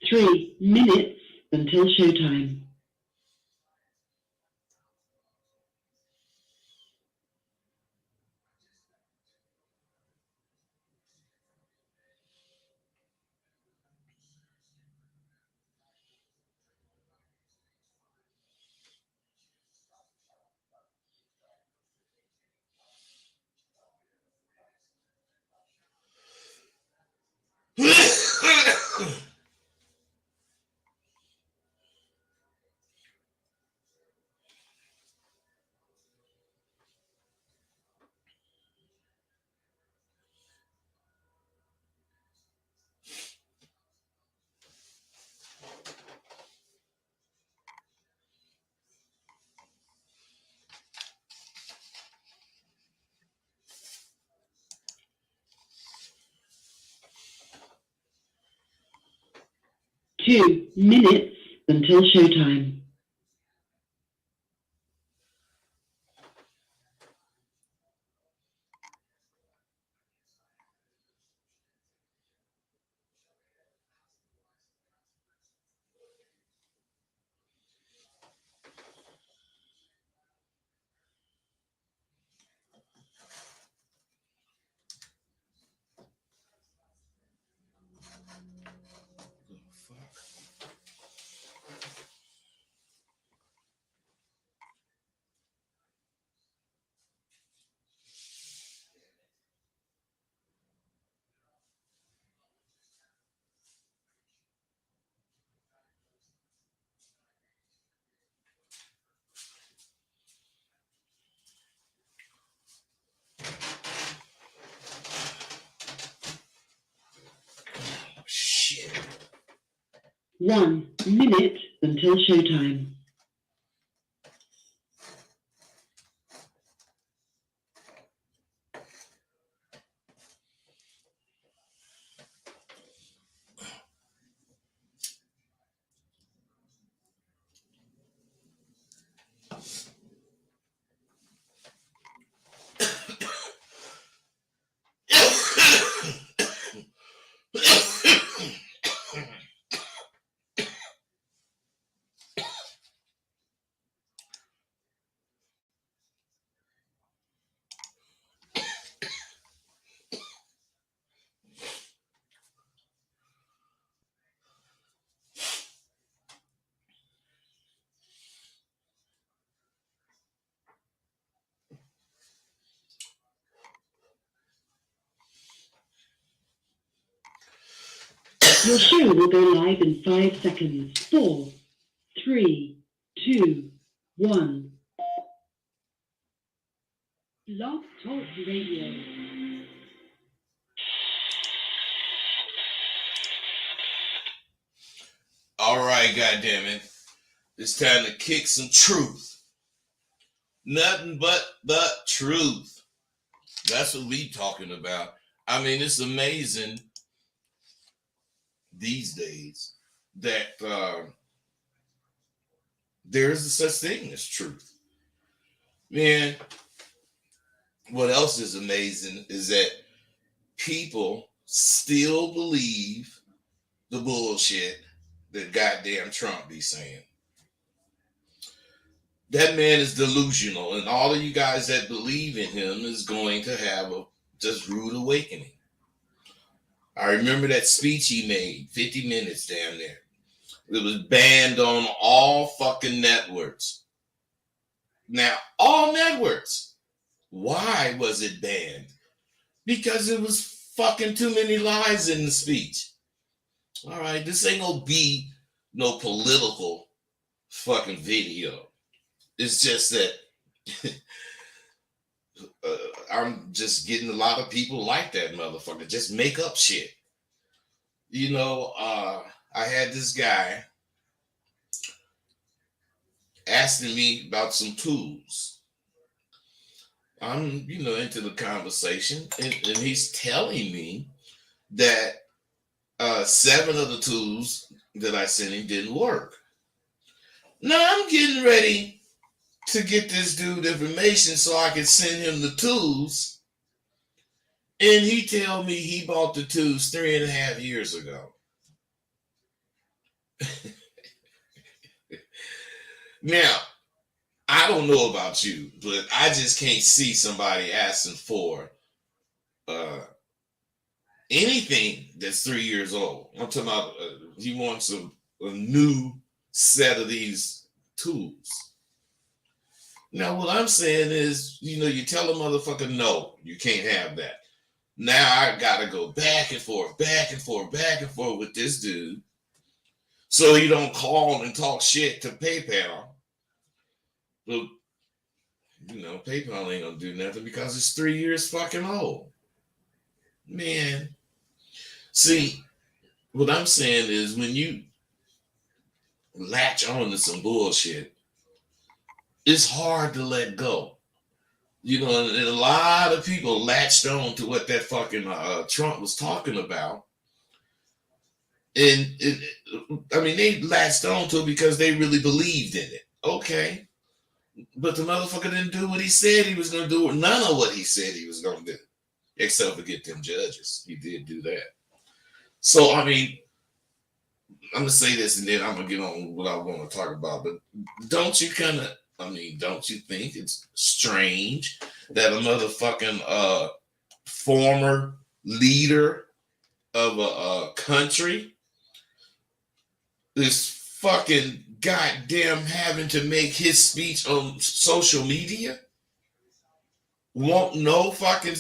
3 minutes until showtime. Two minutes until showtime. Shit. 1 minute until showtime. Your show will go live in 5 seconds. 4, 3, 2, 1. Blog Talk Radio. All right, goddammit. It's time to kick some truth. Nothing but the truth. That's what we talking about. I mean, it's amazing these days that there's a such thing as truth. Man, what else is amazing is that people still believe the bullshit that goddamn Trump be saying. That man is delusional, and all of you guys that believe in him is going to have a just rude awakening. I remember that speech he made, 50 minutes down there. It was banned on all fucking networks. Now, all networks. Why was it banned? Because it was fucking too many lies in the speech. All right, this ain't gonna be no political fucking video. It's just that I'm just getting a lot of people like that motherfucker. Just make up shit. You know, I had this guy asking me about some tools. I'm, into the conversation, and he's telling me that 7 of the tools that I sent him didn't work. Now I'm getting ready to get this dude information so I can send him the tools, and he tell me he bought the tools 3.5 years ago. Now, I don't know about you, but I just can't see somebody asking for uh, anything that's 3 years old. I'm talking about he wants a new set of these tools. Now, what I'm saying is, you tell a motherfucker, no, you can't have that. Now I gotta go back and forth, back and forth, back and forth with this dude, so he don't call and talk shit to PayPal. But PayPal ain't gonna do nothing because it's 3 years fucking old. Man, see, what I'm saying is when you latch on to some bullshit, it's hard to let go. And a lot of people latched on to what that fucking Trump was talking about. And they latched on to it because they really believed in it. Okay. But the motherfucker didn't do what he said he was going to do, or none of what he said he was going to do, except for get them judges. He did do that. So, I'm going to say this and then I'm going to get on what I want to talk about. But don't you think it's strange that a motherfucking former leader of a country is fucking goddamn having to make his speech on social media? Won't no fucking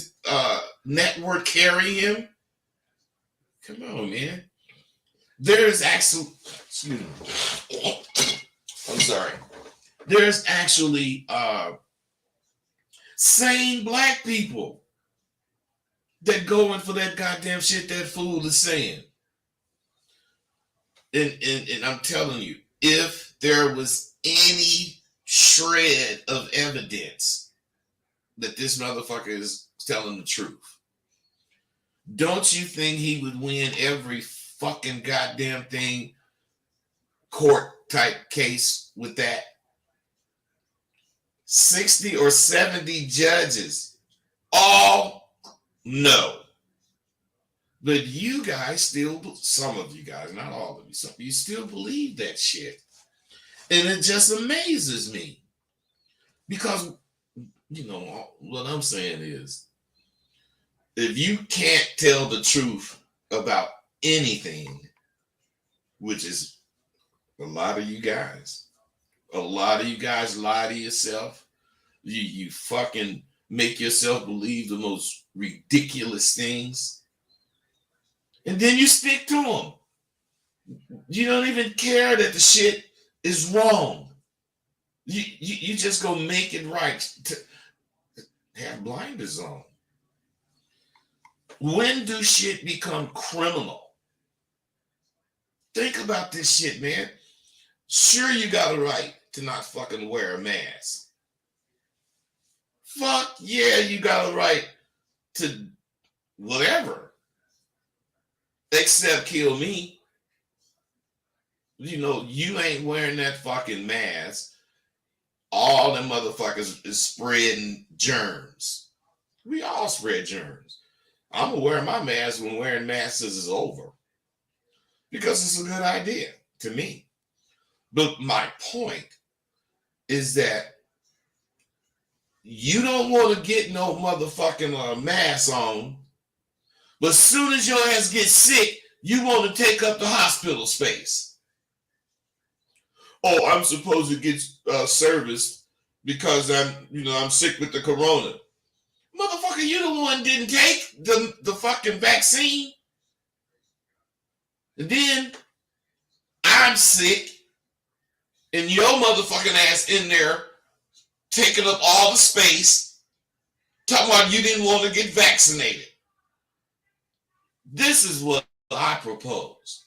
network carry him? Come on, man. There's actually, excuse me. I'm sorry. There's actually sane black people that go in for that goddamn shit that fool is saying. And I'm telling you, if there was any shred of evidence that this motherfucker is telling the truth, don't you think he would win every fucking goddamn thing, court type case with that? 60 or 70 judges all no. But you guys still, some of you guys, not all of you, some of you still believe that shit. And it just amazes me. Because, what I'm saying is, if you can't tell the truth about anything, which is a lot of you guys lie to yourself. You fucking make yourself believe the most ridiculous things. And then you stick to them. You don't even care that the shit is wrong. You just go make it right to have blinders on. When do shit become criminal? Think about this shit, man. Sure, you got a right to not fucking wear a mask. Fuck yeah, you got a right to whatever. Except kill me. You ain't wearing that fucking mask. All them motherfuckers is spreading germs. We all spread germs. I'm gonna wear my mask when wearing masks is over. Because it's a good idea to me. But my point is that you don't want to get no motherfucking mask on, but as soon as your ass gets sick, you want to take up the hospital space. Oh, I'm supposed to get serviced because I'm sick with the corona. Motherfucker, you the one didn't take the fucking vaccine. And then I'm sick. And your motherfucking ass in there taking up all the space, talking about you didn't want to get vaccinated. This is what I propose.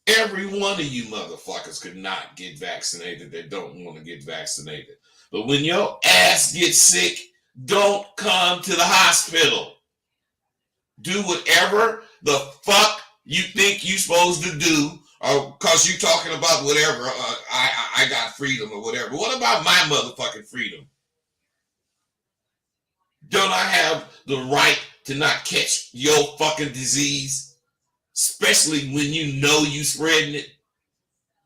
Every one of you motherfuckers could not get vaccinated that don't want to get vaccinated. But when your ass gets sick, don't come to the hospital. Do whatever the fuck you think you're supposed to do. Or because you talking about whatever, I got freedom or whatever. What about my motherfucking freedom? Don't I have the right to not catch your fucking disease? Especially when you know you spreading it?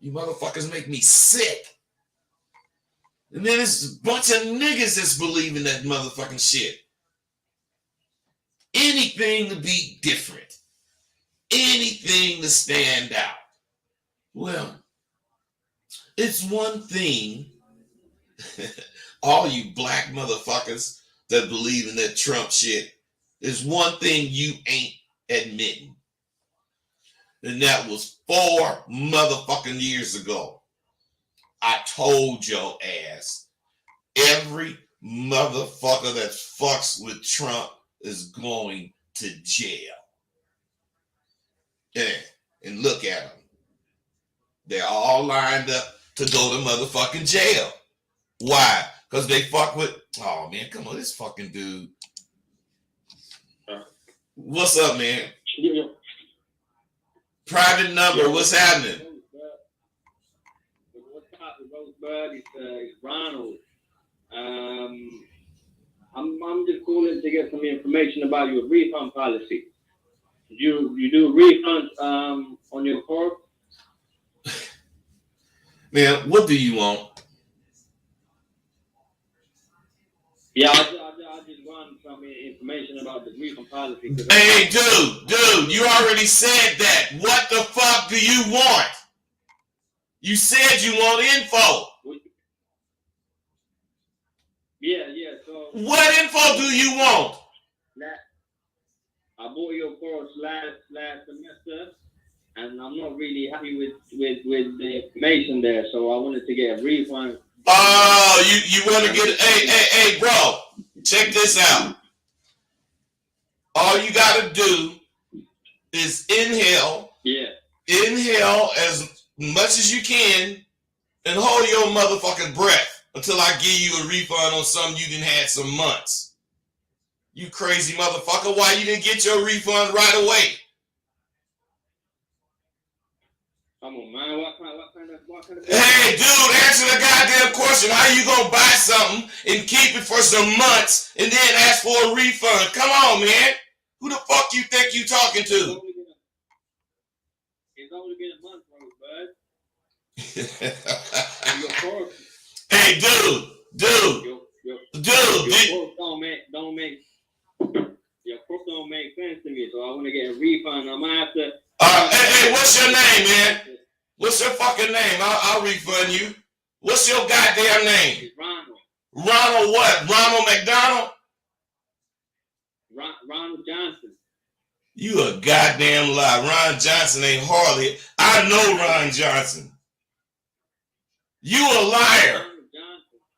You motherfuckers make me sick. And then there's a bunch of niggas that's believing that motherfucking shit. Anything to be different. Anything to stand out. Well, it's one thing, all you black motherfuckers that believe in that Trump shit, there's one thing you ain't admitting. And that was 4 motherfucking years ago. I told your ass, every motherfucker that fucks with Trump is going to jail. Yeah, and look at them. They're all lined up to go to motherfucking jail. Why? Because they fuck with, oh man, come on, this fucking dude. What's up, man? Private number, what's happening? Bud, it's Ronald. I'm just calling to get some information about your refund policy. You do refunds on your car? Man, what do you want? Yeah, I just want some information about the refund policy. Hey, dude, you already said that. What the fuck do you want? You said you want info. Yeah. So what info do you want? I bought your course last semester, and I'm not really happy with the information there. So I wanted to get a refund. Oh, you want to get? Hey, bro, check this out. All you gotta do is inhale. Yeah. Inhale as much as you can, and hold your motherfucking breath until I give you a refund on something you didn't had some months. You crazy motherfucker! Why you didn't get your refund right away? Come on, man. What kind of? Hey, dude, answer the goddamn question. How you gonna buy something and keep it for some months and then ask for a refund? Come on, man. Who the fuck you think you talking to? It's only been a month, bud. Hey, dude. Your quote don't make sense to me, so I want to get a refund. I'm gonna have to. Hey, what's your name, man? What's your fucking name? I'll refund you. What's your goddamn name? It's Ronald. Ronald what? Ronald McDonald? Ronald Johnson. You a goddamn lie. Ron Johnson ain't hardly. I know Ron Johnson. You a liar.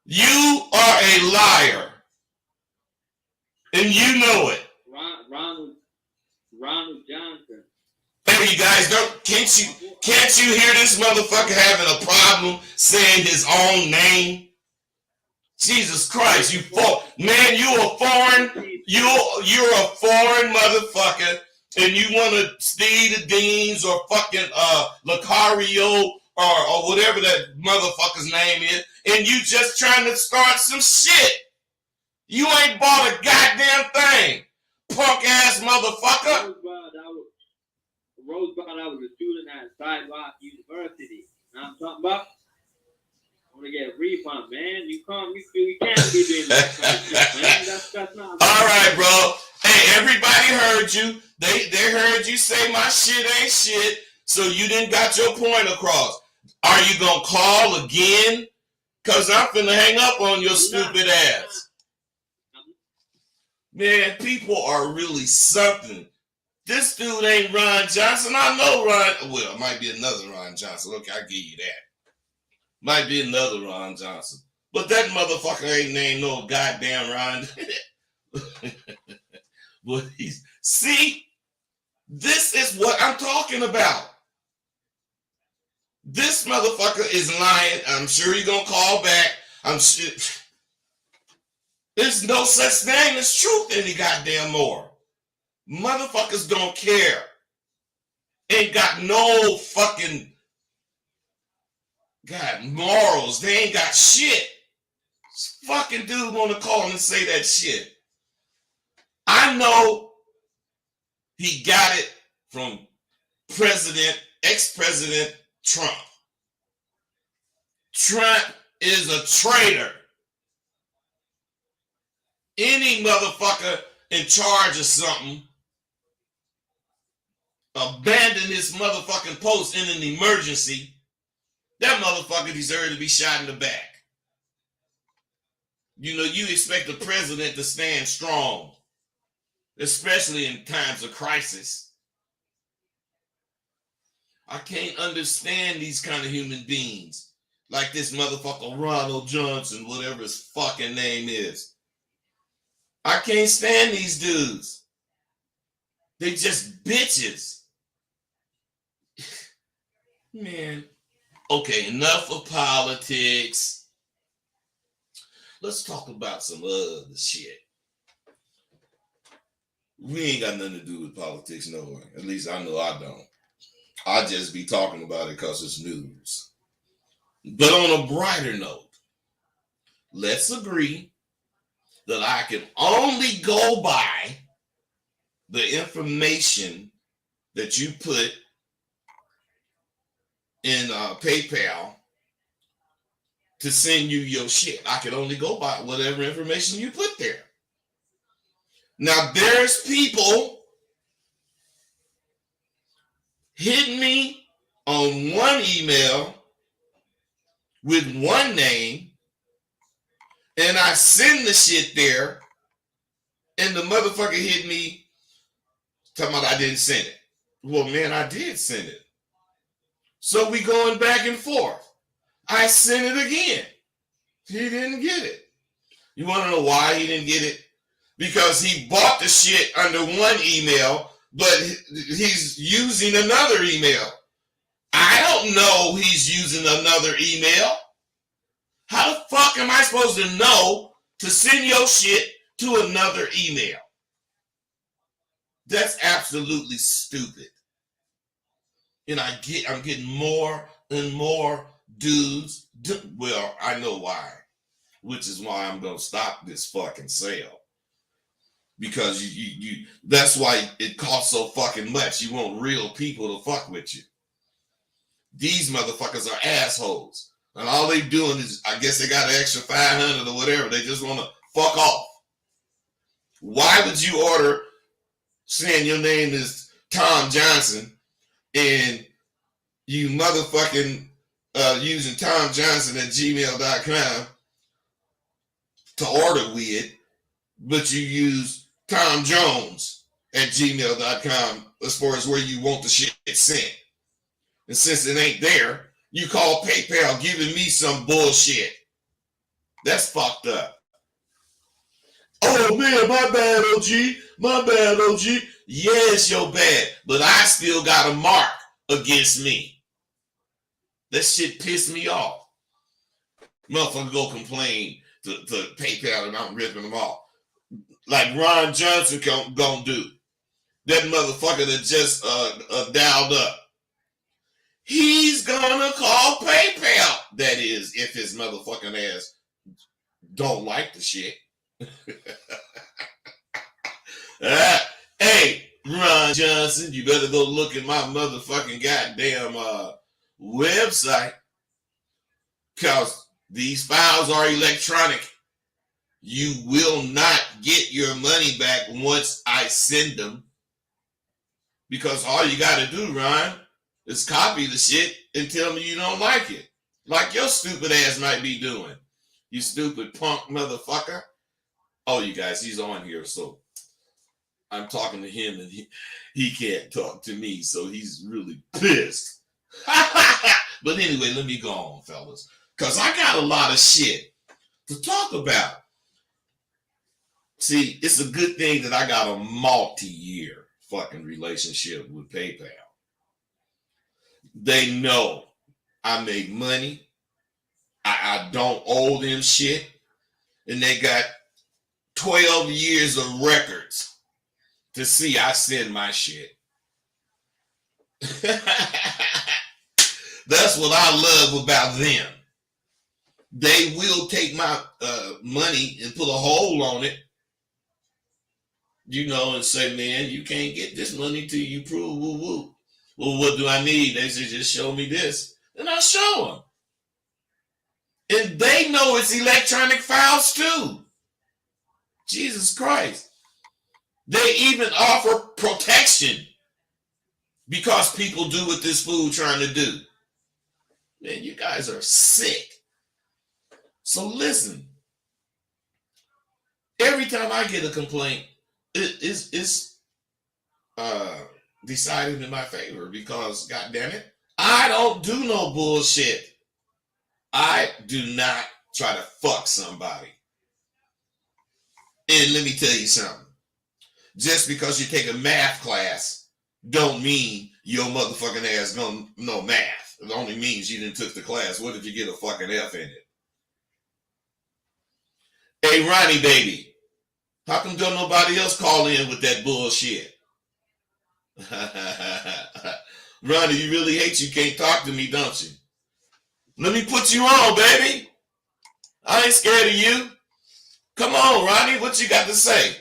You are a liar. And you know it. Ronald Johnson. Hey, you guys, can't you hear this motherfucker having a problem saying his own name? Jesus Christ, man, you're a foreign motherfucker, and you want to Steve the Deans or fucking Lucario or whatever that motherfucker's name is, and you just trying to start some shit. You ain't bought a goddamn thing, punk ass motherfucker. Rosebud, I was a student at Sidewalk University. Now I'm talking about, I want to get a refund, man. You can't be doing that kind of shit, man. That's not. All right, bro. Hey, everybody heard you. They heard you say my shit ain't shit, so you didn't got your point across. Are you gonna call again? Cause I'm finna hang up on your stupid ass. Man, people are really something. This dude ain't Ron Johnson. I know Ron. Well, it might be another Ron Johnson. Okay, I'll give you that. Might be another Ron Johnson. But that motherfucker ain't named no goddamn Ron. But see, this is what I'm talking about. This motherfucker is lying. I'm sure he's gonna call back. I'm sure. There's no such thing as truth any goddamn more. Motherfuckers don't care. Ain't got no fucking morals. They ain't got shit. This fucking dude wanna call and say that shit. I know he got it from ex-President Trump. Trump is a traitor. Any motherfucker in charge of something abandon his motherfucking post in an emergency, that motherfucker deserves to be shot in the back. You know, you expect the president to stand strong, especially in times of crisis. I can't understand these kind of human beings, like this motherfucker Ronald Johnson, whatever his fucking name is. I can't stand these dudes. They just bitches. Man. Okay, enough of politics. Let's talk about some other shit. We ain't got nothing to do with politics, no way. At least I know I don't. I just be talking about it because it's news. But on a brighter note, let's agree that I can only go by the information that you put in PayPal to send you your shit. I can only go by whatever information you put there. Now, there's people hitting me on one email with one name, and I send the shit there, and the motherfucker hit me talking about I didn't send it. Well, man, I did send it. So we going back and forth. I sent it again. He didn't get it. You want to know why he didn't get it? Because he bought the shit under one email, but he's using another email. I don't know he's using another email. How the fuck am I supposed to know to send your shit to another email? That's absolutely stupid. And I'm getting more and more dudes. Well, I know why, which is why I'm gonna stop this fucking sale. Because you that's why it costs so fucking much. You want real people to fuck with you. These motherfuckers are assholes. And all they doing is, I guess they got an extra 500 or whatever. They just want to fuck off. Why would you order saying your name is Tom Johnson and you motherfucking using Tom Johnson at gmail.com to order with, but you use Tom Jones at gmail.com as far as where you want the shit sent. And since it ain't there, you call PayPal giving me some bullshit. That's fucked up. Oh man, my bad, OG. My bad, OG. Yes, you're bad, but I still got a mark against me. That shit pissed me off. Motherfucker go complain to PayPal and I'm ripping them off. Like Ron Johnson gonna do. That motherfucker that just dialed up. He's gonna call PayPal. That is, if his motherfucking ass don't like the shit. Hey, Ron Johnson, you better go look at my motherfucking goddamn website. Because these files are electronic. You will not get your money back once I send them. Because all you gotta do, Ron, is copy the shit and tell me you don't like it. Like your stupid ass might be doing. You stupid punk motherfucker. Oh, you guys, he's on here, so I'm talking to him and he can't talk to me, so he's really pissed. But anyway, let me go on, fellas. Because I got a lot of shit to talk about. See, it's a good thing that I got a multi-year fucking relationship with PayPal. They know I make money. I don't owe them shit. And they got 12 years of records to see I send my shit. That's what I love about them. They will take my money and put a hole on it, you know, and say, man, you can't get this money till you prove woo-woo. Well, what do I need? They say, just show me this. And I'll show them. And they know it's electronic files too. Jesus Christ. They even offer protection because people do what this fool trying to do. Man, you guys are sick. So listen, every time I get a complaint, it's decided in my favor because, God damn it, I don't do no bullshit. I do not try to fuck somebody. And let me tell you something. Just because you take a math class don't mean your motherfucking ass don't know math. It only means you didn't took the class. What if you get a fucking F in it? Hey, Ronnie, baby, how come don't nobody else call in with that bullshit? Ronnie, you really hate you can't talk to me, don't you? Let me put you on, baby. I ain't scared of you. Come on, Ronnie, what you got to say?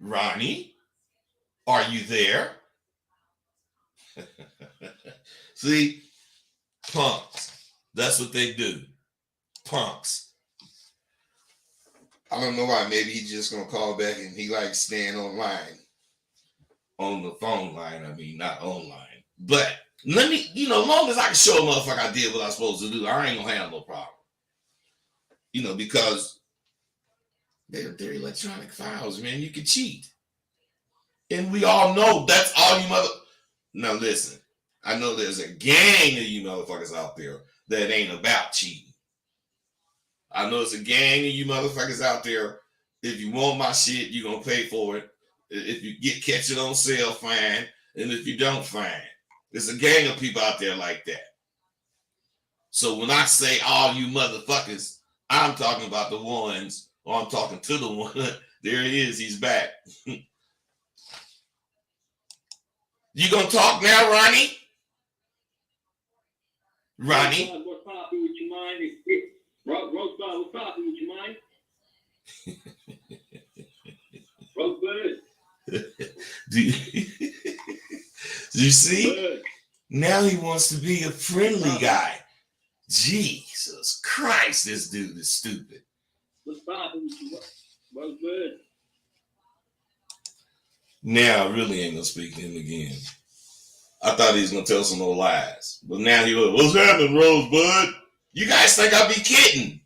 Ronnie, are you there? See, punks. That's what they do. Punks. I don't know why. Maybe he's just gonna call back and he likes staying online. On the phone line, I mean, not online. But let me, as long as I can show a motherfucker I did what I was supposed to do, I ain't gonna have no problem. Because they're electronic files, man. You can cheat. And we all know that's all you mother. Now listen, I know there's a gang of you motherfuckers out there that ain't about cheating. I know it's a gang of you motherfuckers out there. If you want my shit, you're gonna pay for it. If you catch it on sale, fine. And if you don't, fine. There's a gang of people out there like that. So when I say all you motherfuckers, I'm talking about the ones, or I'm talking to the one. There he is, he's back. You gonna talk now, Ronnie? Ronnie? What's popping with your mind? Rosebud, what's popping with your mind? Rosebud. Do you see? Bud. Now he wants to be a friendly guy. Jesus Christ, this dude is stupid. What's popping with you? Rosebud. Now I really ain't gonna speak to him again. I thought he was gonna tell some more lies. But now he was, what's happening, Rosebud? You guys think I'll be kidding?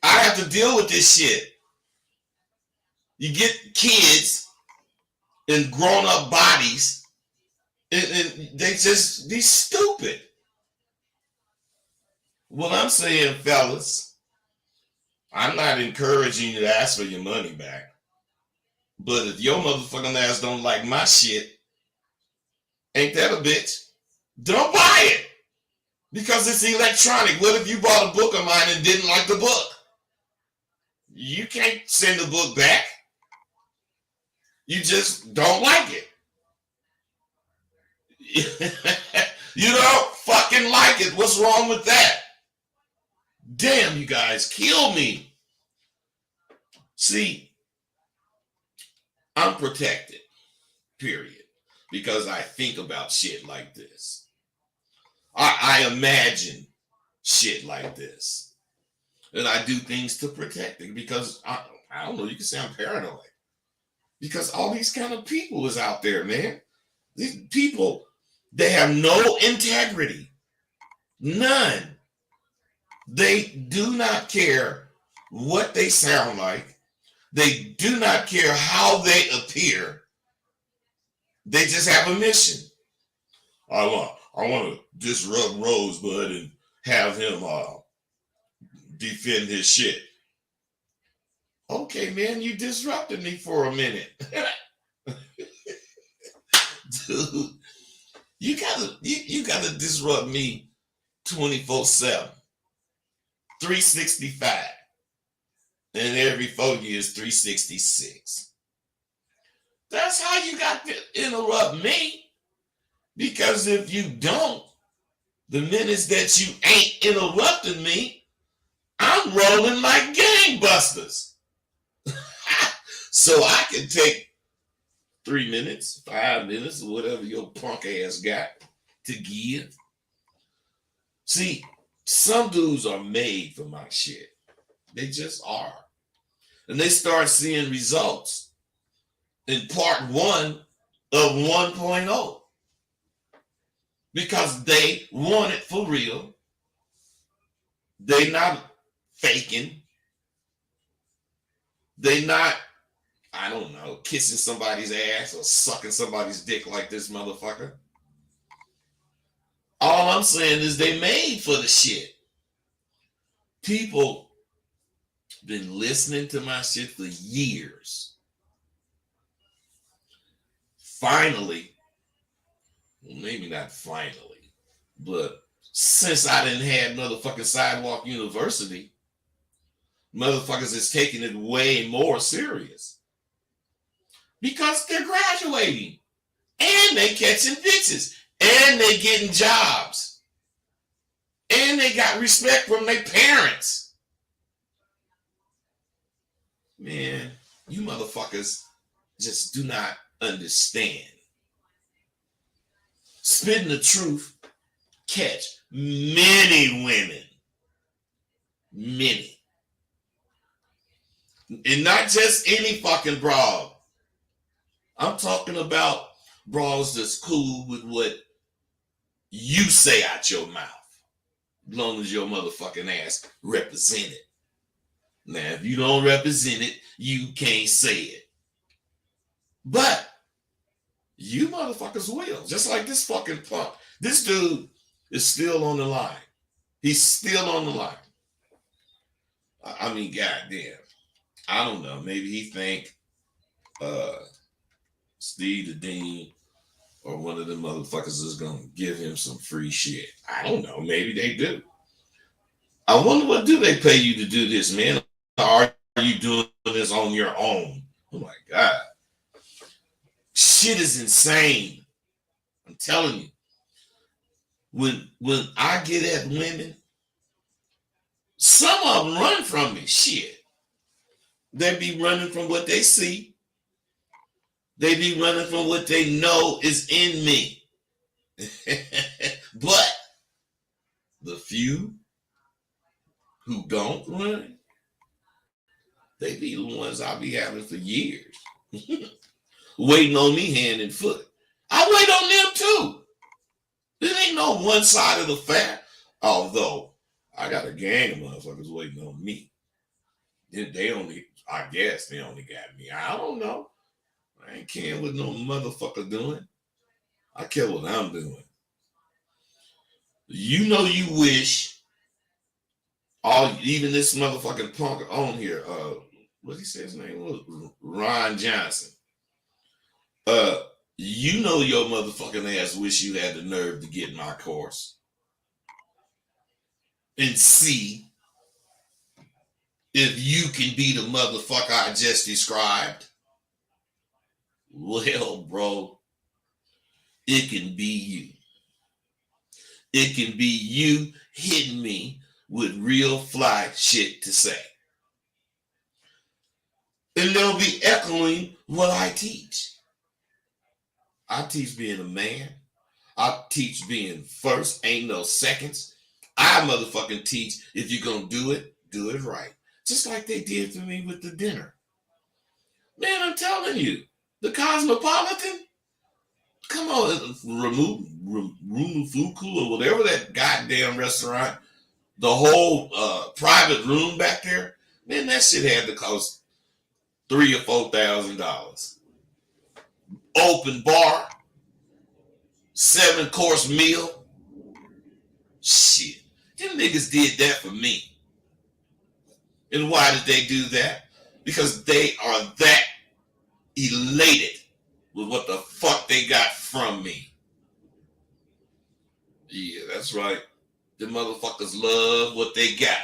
I have to deal with this shit. You get kids in grown-up bodies, and they just be stupid. What I'm saying, fellas, I'm not encouraging you to ask for your money back. But if your motherfucking ass don't like my shit, ain't that a bitch? Don't buy it. Because it's electronic. What if you bought a book of mine and didn't like the book? You can't send the book back. You just don't like it. You don't fucking like it. What's wrong with that? Damn, you guys kill me. See, I'm protected, period, because I think about shit like this. I imagine shit like this. And I do things to protect it because, I don't know, you can say I'm paranoid. Because all these kind of people is out there, man. These people, they have no integrity. None. They do not care what they sound like. They do not care how they appear. They just have a mission. I want to disrupt Rosebud and have him defend his shit. Okay, man, you disrupted me for a minute. Dude, you gotta disrupt me 24/7, 365. And every 4 years, 366. That's how you got to interrupt me. Because if you don't, the minutes that you ain't interrupting me, I'm rolling like gangbusters. So I can take 3 minutes, 5 minutes, or whatever your punk ass got to give. See, some dudes are made for my shit. They just are. And they start seeing results in part 1 of 1.0 because they want it for real. They not faking. They not, I don't know, kissing somebody's ass or sucking somebody's dick like this motherfucker. All I'm saying is they made for the shit. People been listening to my shit for years. Finally, well, maybe not finally, but since I didn't have motherfucking Sidewalk University, motherfuckers is taking it way more serious. Because they're graduating. And they catching bitches. And they getting jobs. And they got respect from their parents. Man, you motherfuckers just do not understand. Spitting the truth catch many women. Many. And not just any fucking broad. I'm talking about bras that's cool with what you say out your mouth. As long as your motherfucking ass represent it. Now, if you don't represent it, you can't say it. But you motherfuckers will. Just like this fucking punk. This dude is still on the line. He's still on the line. I mean, goddamn. I don't know. Maybe he think Steve the Dean or one of them motherfuckers is gonna give him some free shit. I don't know. Maybe they do. I wonder what do they pay you to do this, man? Or are you doing this on your own? Oh my God. Shit is insane. I'm telling you. When I get at women, some of them run from me. Shit. They be running from what they see. They be running from what they know is in me. But the few who don't run, they be the ones I be having for years. Waiting on me hand and foot. I wait on them too. There ain't no one side of the fact. Although I got a gang of motherfuckers waiting on me. They only, I guess they only got me. I don't know. I ain't caring what no motherfucker doing. I care what I'm doing. You know you wish even this motherfucking punk on here, what he say his name was? Ron Johnson. You know your motherfucking ass wish you had the nerve to get in my course and see if you can be the motherfucker I just described. Well, bro, it can be you. It can be you hitting me with real fly shit to say. And they'll be echoing what I teach. I teach being a man. I teach being first, ain't no seconds. I motherfucking teach if you're going to do it right. Just like they did for me with the dinner. Man, I'm telling you, the Cosmopolitan, come on, Rumufuku or whatever that goddamn restaurant, the whole private room back there, man, that shit had to cost $3,000 or $4,000. Open bar, 7-course meal. Shit, them niggas did that for me. And why did they do that? Because they are that elated with what the fuck they got from me. Yeah, that's right. The motherfuckers love what they got.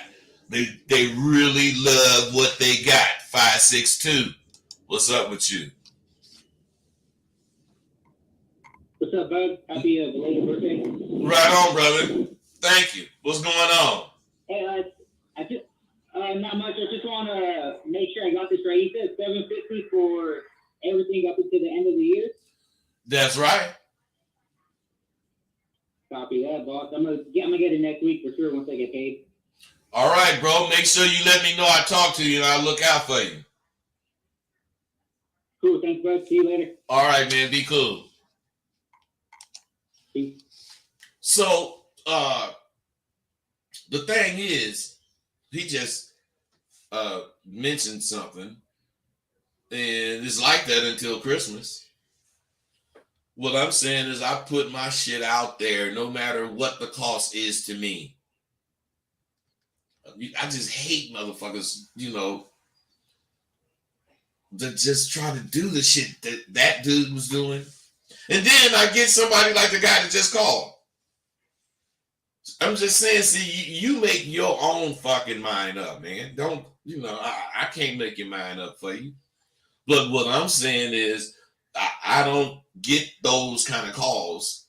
They really love what they got. 562. What's up with you? What's up, bud? Happy belated birthday. Right on, brother. Thank you. What's going on? Hey, I just not much. I just want to make sure I got this right. You said $750 for everything up until the end of the year. That's right. Copy that, boss. I'm gonna get it next week for sure once I get paid. All right, bro. Make sure you let me know I talk to you and I'll look out for you. Cool. Thanks, bud. See you later. All right, man. Be cool. Peace. So, the thing is, he just mentioned something, and it's like that until Christmas. What I'm saying is I put my shit out there no matter what the cost is to me. I just hate motherfuckers, that just try to do the shit that dude was doing. And then I get somebody like the guy that just called. I'm just saying, see, you make your own fucking mind up, man. Don't, I can't make your mind up for you. But what I'm saying is I don't get those kind of calls.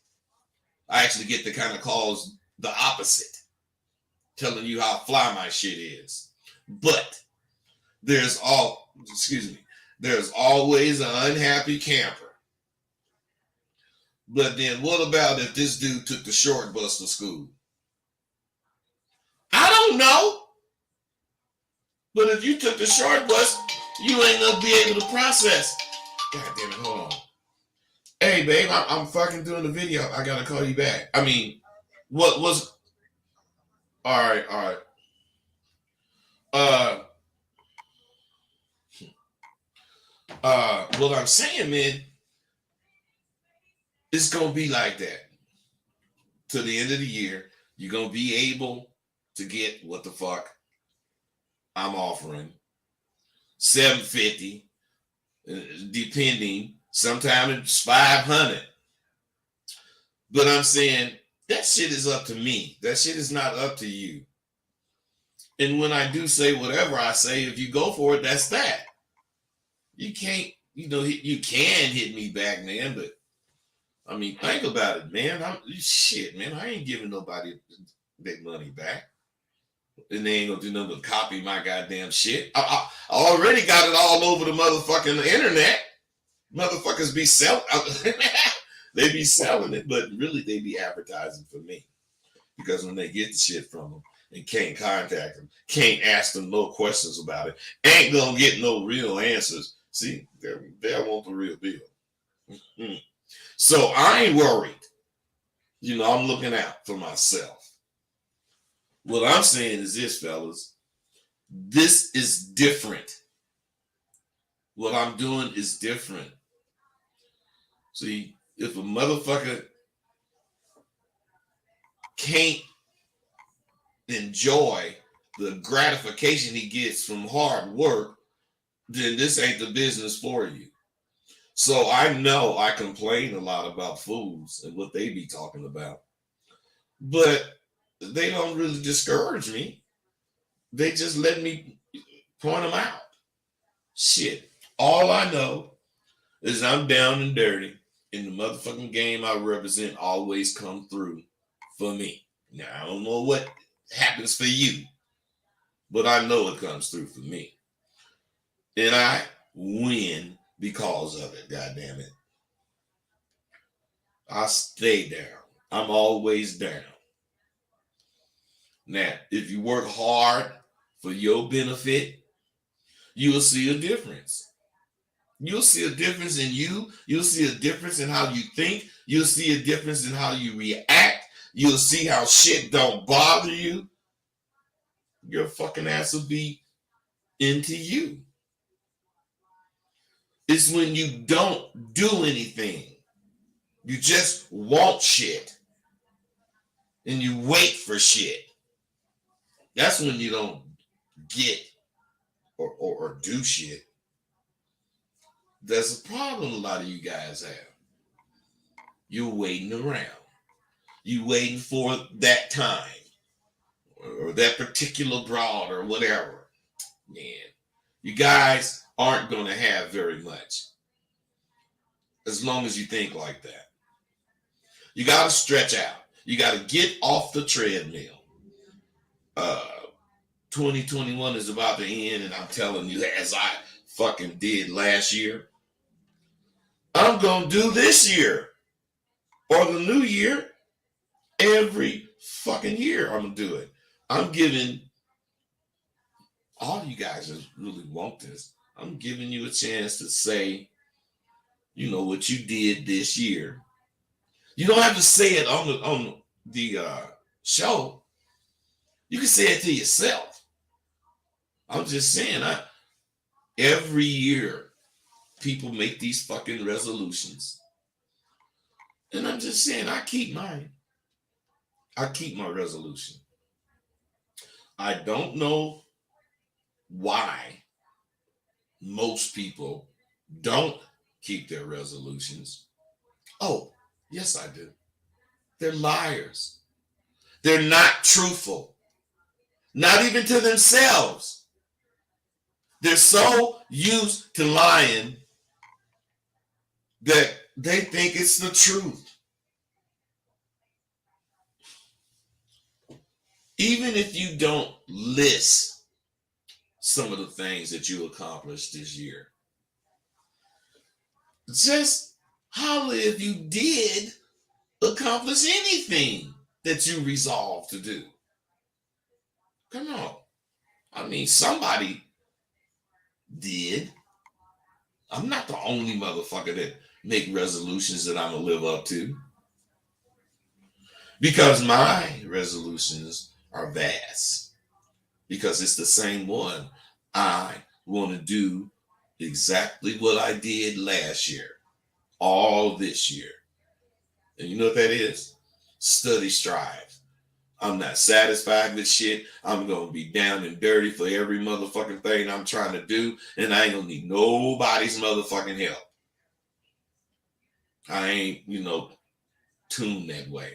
I actually get the kind of calls the opposite, telling you how fly my shit is. But there's always an unhappy camper. But then what about if this dude took the short bus to school? I don't know. But if you took the short bus, you ain't gonna be able to process. God damn it, hold on. Hey, babe, I'm fucking doing the video. I gotta call you back. I mean, what was... All right. What I'm saying, man, it's gonna be like that. To the end of the year, you're gonna be able to get what the fuck I'm offering. $750, depending. Sometimes it's $500. But I'm saying that shit is up to me. That shit is not up to you. And when I do say whatever I say, if you go for it, that's that. You can't, you can hit me back, man. But I mean, think about it, man. I ain't giving nobody their money back. And they ain't gonna do nothing but copy my goddamn shit. I already got it all over the motherfucking internet. Motherfuckers be selling. They be selling it, but really they be advertising for me. Because when they get the shit from them and can't contact them, can't ask them no questions about it, ain't gonna get no real answers. See, they want the real deal. Mm-hmm. So I ain't worried. I'm looking out for myself. What I'm saying is this, fellas. This is different. What I'm doing is different. See, if a motherfucker can't enjoy the gratification he gets from hard work, then this ain't the business for you. So I know I complain a lot about fools and what they be talking about. But they don't really discourage me. They just let me point them out. Shit. All I know is I'm down and dirty, and the motherfucking game I represent always come through for me. Now, I don't know what happens for you, but I know it comes through for me. And I win because of it, goddammit. I stay down. I'm always down. Now, if you work hard for your benefit, you will see a difference. You'll see a difference in you. You'll see a difference in how you think. You'll see a difference in how you react. You'll see how shit don't bother you. Your fucking ass will be into you. It's when you don't do anything. You just want shit. And you wait for shit. That's when you don't get or do shit. There's a problem a lot of you guys have. You're waiting around. You're waiting for that time or that particular broad or whatever. Man, you guys aren't going to have very much as long as you think like that. You got to stretch out. You got to get off the treadmill. 2021 is about to end, and I'm telling you, as I fucking did last year, I'm going to do this year or the new year Every fucking year I'm gonna do it. I'm giving all you guys that really want this. I'm giving you a chance to say, you know, what you did this year. You don't have to say it on the show. You can say it to yourself. I'm just saying, every year people make these fucking resolutions. And I'm just saying, I keep mine. I keep my resolution. I don't know why most people don't keep their resolutions. Oh, yes, I do. They're liars. They're not truthful. Not even to themselves. They're so used to lying that they think it's the truth. Even if you don't list some of the things that you accomplished this year, just holler if you did accomplish anything that you resolved to do. Come on. I mean, somebody did. I'm not the only motherfucker that make resolutions that I'm gonna live up to. Because my resolutions are vast. Because it's the same one. I want to do exactly what I did last year, all this year. And you know what that is? Study, strive. I'm not satisfied with shit. I'm going to be down and dirty for every motherfucking thing I'm trying to do. And I ain't going to need nobody's motherfucking help. I ain't, tuned that way.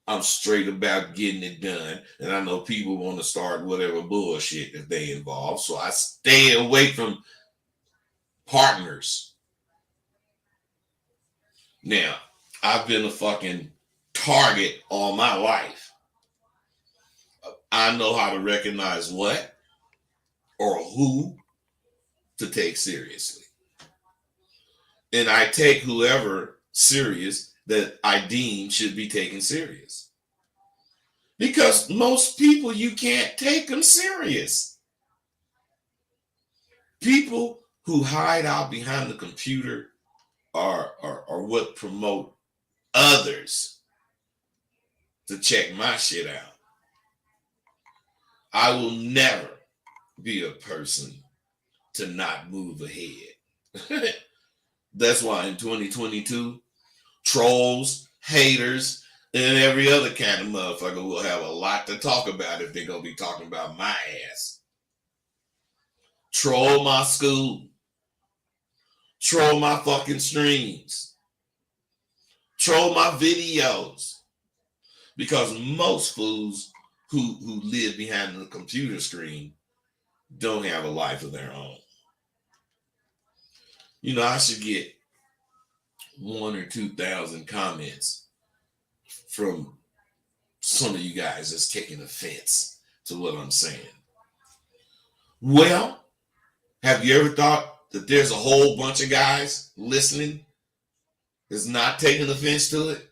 I'm straight about getting it done. And I know people want to start whatever bullshit that they involve. So I stay away from partners. Now, I've been a fucking target all my life. I know how to recognize what or who to take seriously. And I take whoever serious that I deem should be taken serious. Because most people, you can't take them serious. People who hide out behind the computer are what promote others to check my shit out. I will never be a person to not move ahead. That's why in 2022, trolls, haters, and every other kind of motherfucker will have a lot to talk about if they're going to be talking about my ass. Troll my school. Troll my fucking streams. Troll my videos. Because most fools who live behind the computer screen don't have a life of their own. I should get 1,000 or 2,000 comments from some of you guys that's taking offense to what I'm saying. Well, have you ever thought that there's a whole bunch of guys listening that's not taking offense to it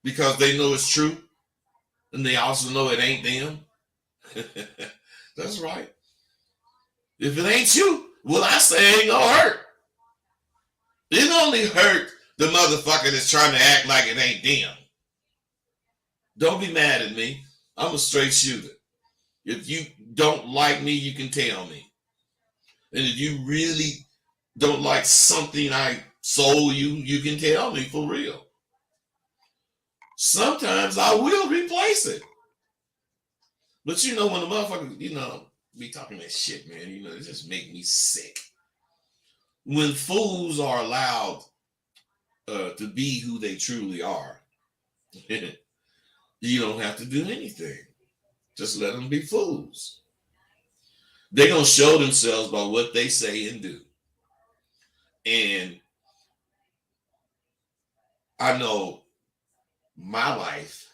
because they know it's true and they also know it ain't them? That's right. If it ain't you, well, I say it ain't gonna hurt. It only hurt the motherfucker that's trying to act like it ain't them. Don't be mad at me. I'm a straight shooter. If you don't like me, you can tell me. And if you really don't like something I sold you, you can tell me for real. Sometimes I will replace it. But when the motherfucker, be talking that shit, man, it just make me sick. When fools are allowed to be who they truly are, you don't have to do anything. Just let them be fools. They're going to show themselves by what they say and do. And I know my life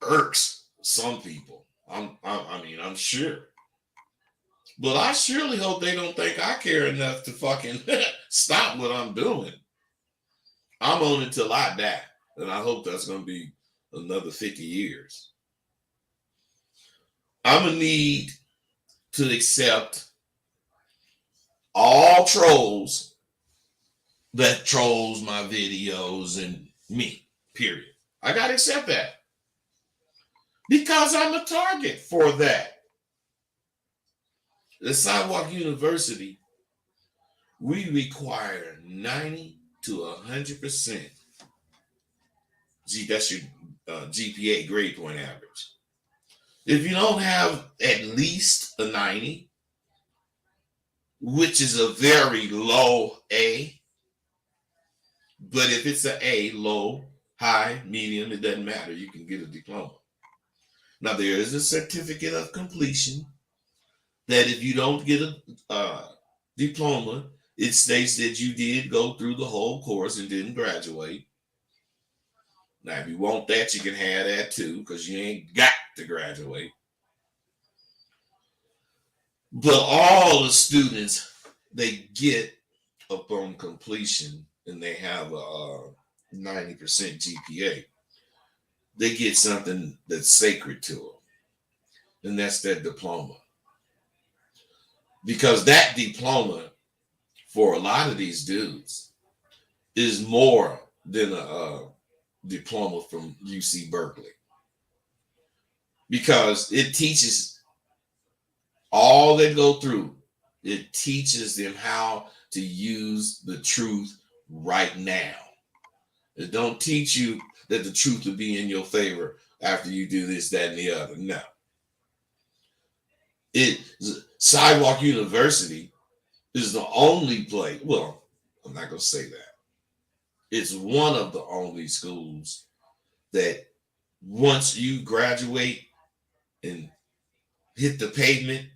irks some people. I'm sure. But I surely hope they don't think I care enough to fucking stop what I'm doing. I'm on it till I die. And I hope that's going to be another 50 years. I'm going to need to accept all trolls that trolls my videos and me, period. I got to accept that. Because I'm a target for that. At Sidewalk University, we require 90 to 100%. That's your GPA, grade point average. If you don't have at least a 90, which is a very low A, but if it's an A, low, high, medium, it doesn't matter. You can get a diploma. Now, there is a certificate of completion that if you don't get a diploma, it states that you did go through the whole course and didn't graduate. Now, if you want that, you can have that too, because you ain't got to graduate. But all the students, they get upon completion and they have a 90% GPA. They get something that's sacred to them, and that's their diploma. Because that diploma, for a lot of these dudes, is more than a diploma from UC Berkeley. Because it teaches all they go through. It teaches them how to use the truth right now. It don't teach you that the truth will be in your favor after you do this, that, and the other. No. Sidewalk University is the only place. Well, I'm not going to say that. It's one of the only schools that once you graduate and hit the pavement,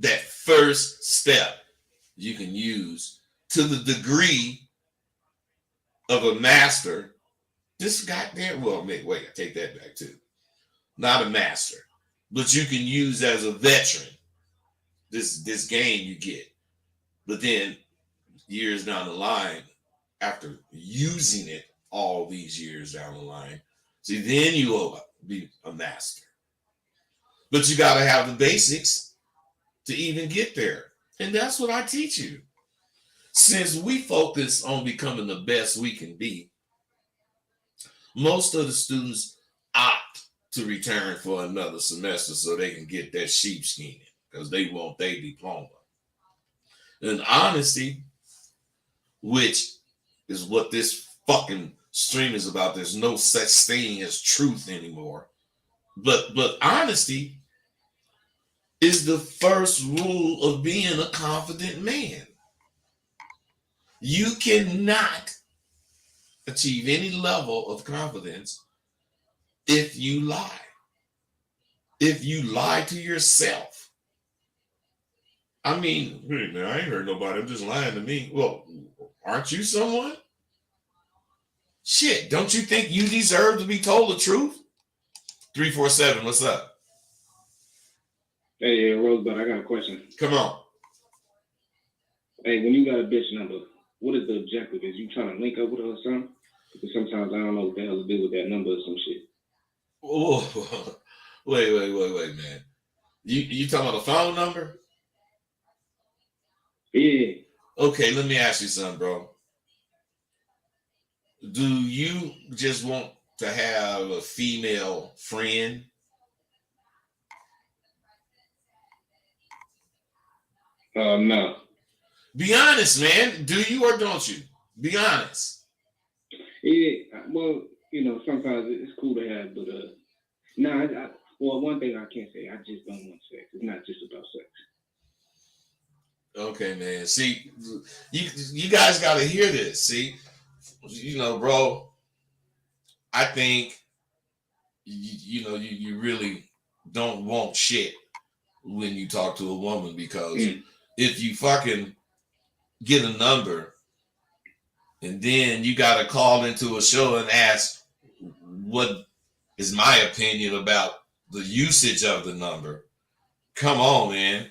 that first step you can use to the degree of a master. This goddamn, well, wait, I take that back too. Not a master, but you can use as a veteran this game you get. But then years down the line, after using it all these years down the line, see, then you will be a master. But you got to have the basics to even get there. And that's what I teach you. Since we focus on becoming the best we can be, most of the students opt to return for another semester so they can get that sheepskin because they want their diploma. And honesty, which is what this fucking stream is about. There's no such thing as truth anymore. But honesty is the first rule of being a confident man. You cannot achieve any level of confidence if you lie. If you lie to yourself. I mean, hey man, I ain't heard nobody. I'm just lying to me. Well, aren't you someone? Shit, don't you think you deserve to be told the truth? 347, what's up? Hey, Rosebud, I got a question. Come on. Hey, when you got a bitch number, what is the objective? Is you trying to link up with her or something? Because sometimes I don't know what the hell to do with that number or some shit. Oh, wait, man. You talking about a phone number? Yeah. Okay, let me ask you something, bro. Do you just want to have a female friend? No. Be honest, man. Do you or don't you? Be honest. Yeah, well, you know, sometimes it's cool to have, but well, one thing I can't say, I just don't want sex. It's not just about sex. Okay, man. See, you guys got to hear this. See, you know, bro, I think, you really don't want shit when you talk to a woman because if you fucking get a number and then you got to call into a show and ask what is my opinion about the usage of the number. Come on, man.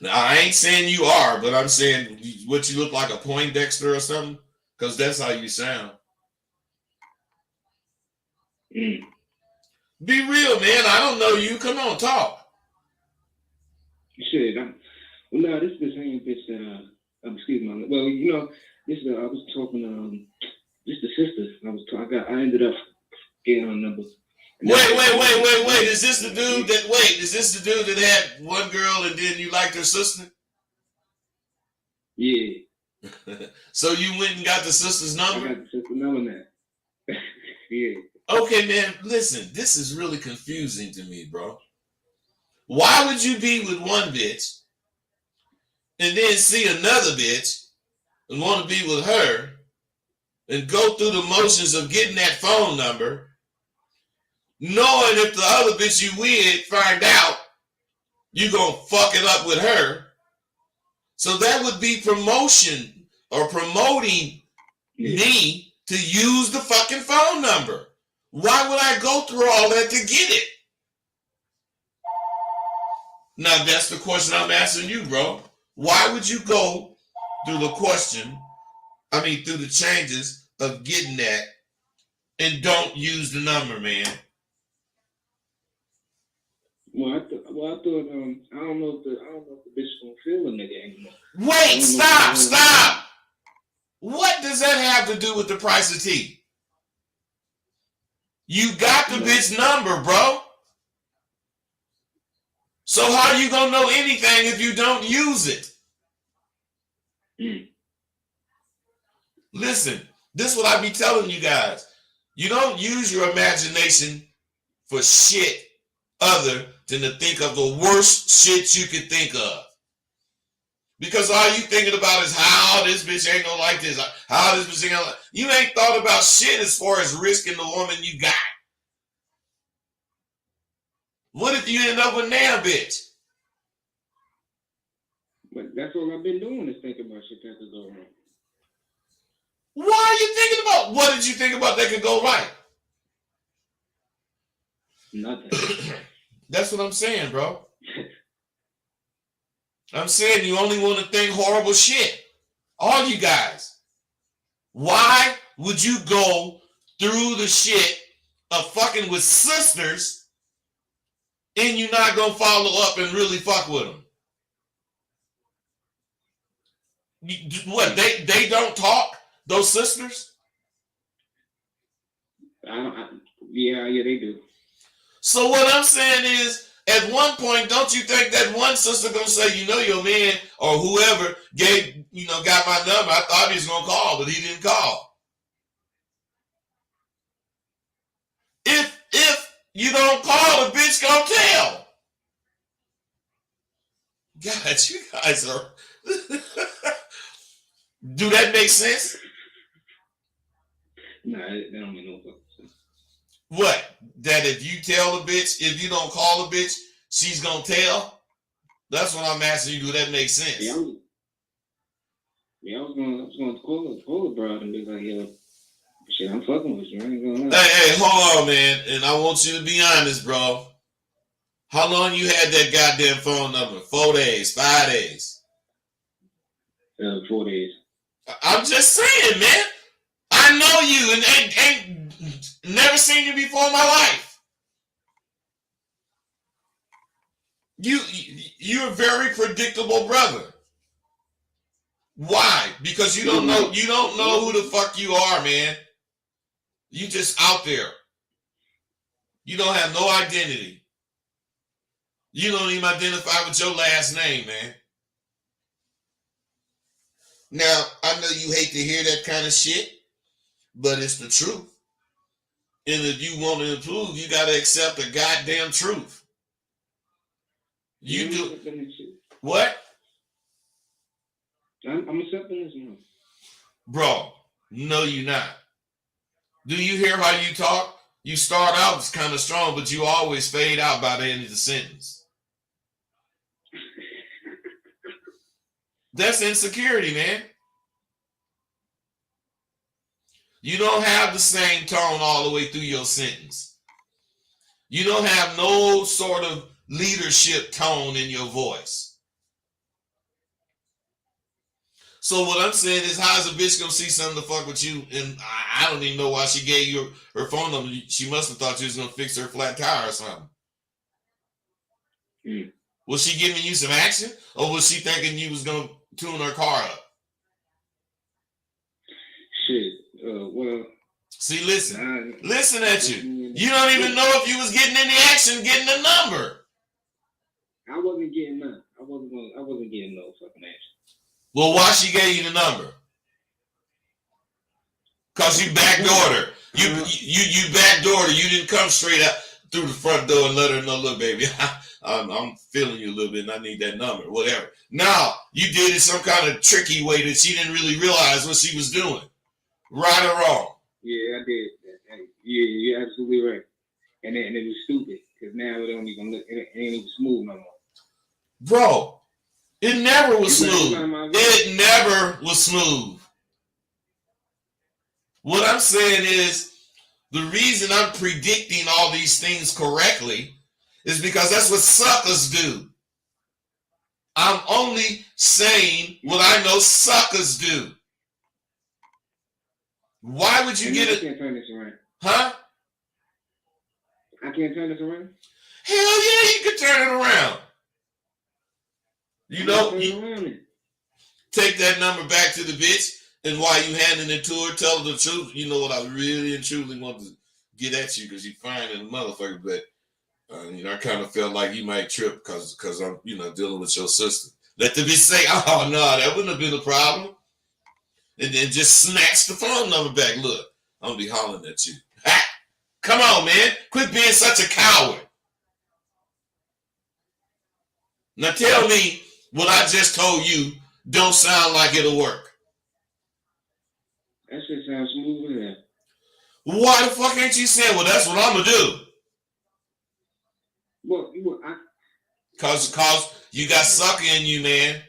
Now, I ain't saying you are, but I'm saying what you look like a Poindexter or something. Because that's how you sound. Mm. Be real, man. I don't know you. Come on, talk. Shit, no, this is the same bitch that excuse me. Well, this is I was talking this the sister. I ended up getting her number. Wait. Is this the dude that had one girl and then you liked her sister? Yeah. So you went and got the sister's number? I got the sister number now. Yeah. Okay, man, listen, this is really confusing to me, bro. Why would you be with one bitch and then see another bitch and want to be with her and go through the motions of getting that phone number, knowing if the other bitch you with find out, you gonna fuck it up with her? So that would be promotion or promoting me to use the fucking phone number. Why would I go through all that to get it? Now that's the question I'm asking you, bro. Why would you go through the changes of getting that and don't use the number, man? Well, I thought I don't know if the bitch gonna feel a nigga anymore. Wait, stop. What does that have to do with the price of tea? You got the bitch number, bro. So how are you gonna know anything if you don't use it? Listen, this is what I be telling you guys. You don't use your imagination for shit other than to think of the worst shit you could think of. Because all you thinking about is how this bitch ain't gonna like this, how this bitch ain't gonna like. You ain't thought about shit as far as risking the woman you got. What if you end up with damn bitch? But that's all I've been doing is thinking about shit that could go wrong. Why are you thinking about? What did you think about that could go right? Nothing. That's what I'm saying, bro. I'm saying you only want to think horrible shit. All you guys. Why would you go through the shit of fucking with sisters and you're not going to follow up and really fuck with them? What, they don't talk? Those sisters? Yeah, they do. So what I'm saying is, at one point, don't you think that one sister gonna say, your man or whoever got my number. I thought he was gonna call, but he didn't call. If you don't call, the bitch gonna tell. God, you guys are. Do that make sense? Nah, that don't make no fucking sense. What? That if you tell the bitch, if you don't call the bitch, she's gonna tell? That's what I'm asking you. Do that make sense? Yeah, I was going to call the broad and be like, yo, shit, I'm fucking with you. I ain't gonna lie. Hey, hold on, man. And I want you to be honest, bro. How long you had that goddamn phone number? 4 days, 5 days? 4 days. I'm just saying, man. I know you and ain't never seen you before in my life. You're a very predictable brother. Why? Because you don't know who the fuck you are, man. You just out there. You don't have no identity. You don't even identify with your last name, man. Now, I know you hate to hear that kind of shit, but it's the truth. And if you want to improve, you got to accept the goddamn truth. You do. What? I'm accepting this now. Bro, no, you're not. Do you hear how you talk? You start out kind of strong, but you always fade out by the end of the sentence. That's insecurity, man. You don't have the same tone all the way through your sentence. You don't have no sort of leadership tone in your voice. So what I'm saying is, how is a bitch gonna see something to fuck with you? And I don't even know why she gave you her phone number. She must have thought you was gonna fix her flat tire or something. Mm. Was she giving you some action, or was she thinking you was gonna tune her car up? Shit. Well. See, listen at you. You don't even know if you was getting any action, getting the number. I wasn't getting none. I wasn't getting no fucking action. Well, why she gave you the number? Cause you backdoored her. You backdoored her. You didn't come straight out through the front door and let her know, look, baby, I'm feeling you a little bit and I need that number, whatever. Now, you did it some kind of tricky way that she didn't really realize what she was doing. Right or wrong? Yeah, I did. Yeah, you're absolutely right. And it was stupid because now it don't even look. It ain't even smooth no more. Bro, it never was smooth. It never was smooth. What I'm saying is, the reason I'm predicting all these things correctly is because that's what suckers do. I'm only saying what I know suckers do. Why would you get it? I can't turn this around. Huh? I can't turn this around? Hell yeah, you can turn it around. You know, take that number back to the bitch, and while you handing it to her, tell her the truth. You know what, I really and truly want to get at you because you fine in the motherfucker, but I kind of felt like you might trip because I'm, dealing with your sister. Let the bitch say, oh, no, that wouldn't have been a problem. And then just snatch the phone number back. Look, I'm going to be hollering at you. Ha! Come on, man. Quit being such a coward. Now tell me what I just told you don't sound like it'll work. That shit sounds smooth as hell. Why the fuck ain't you saying, well, that's what I'm going to do? Well, Cause you got sucker in you, man.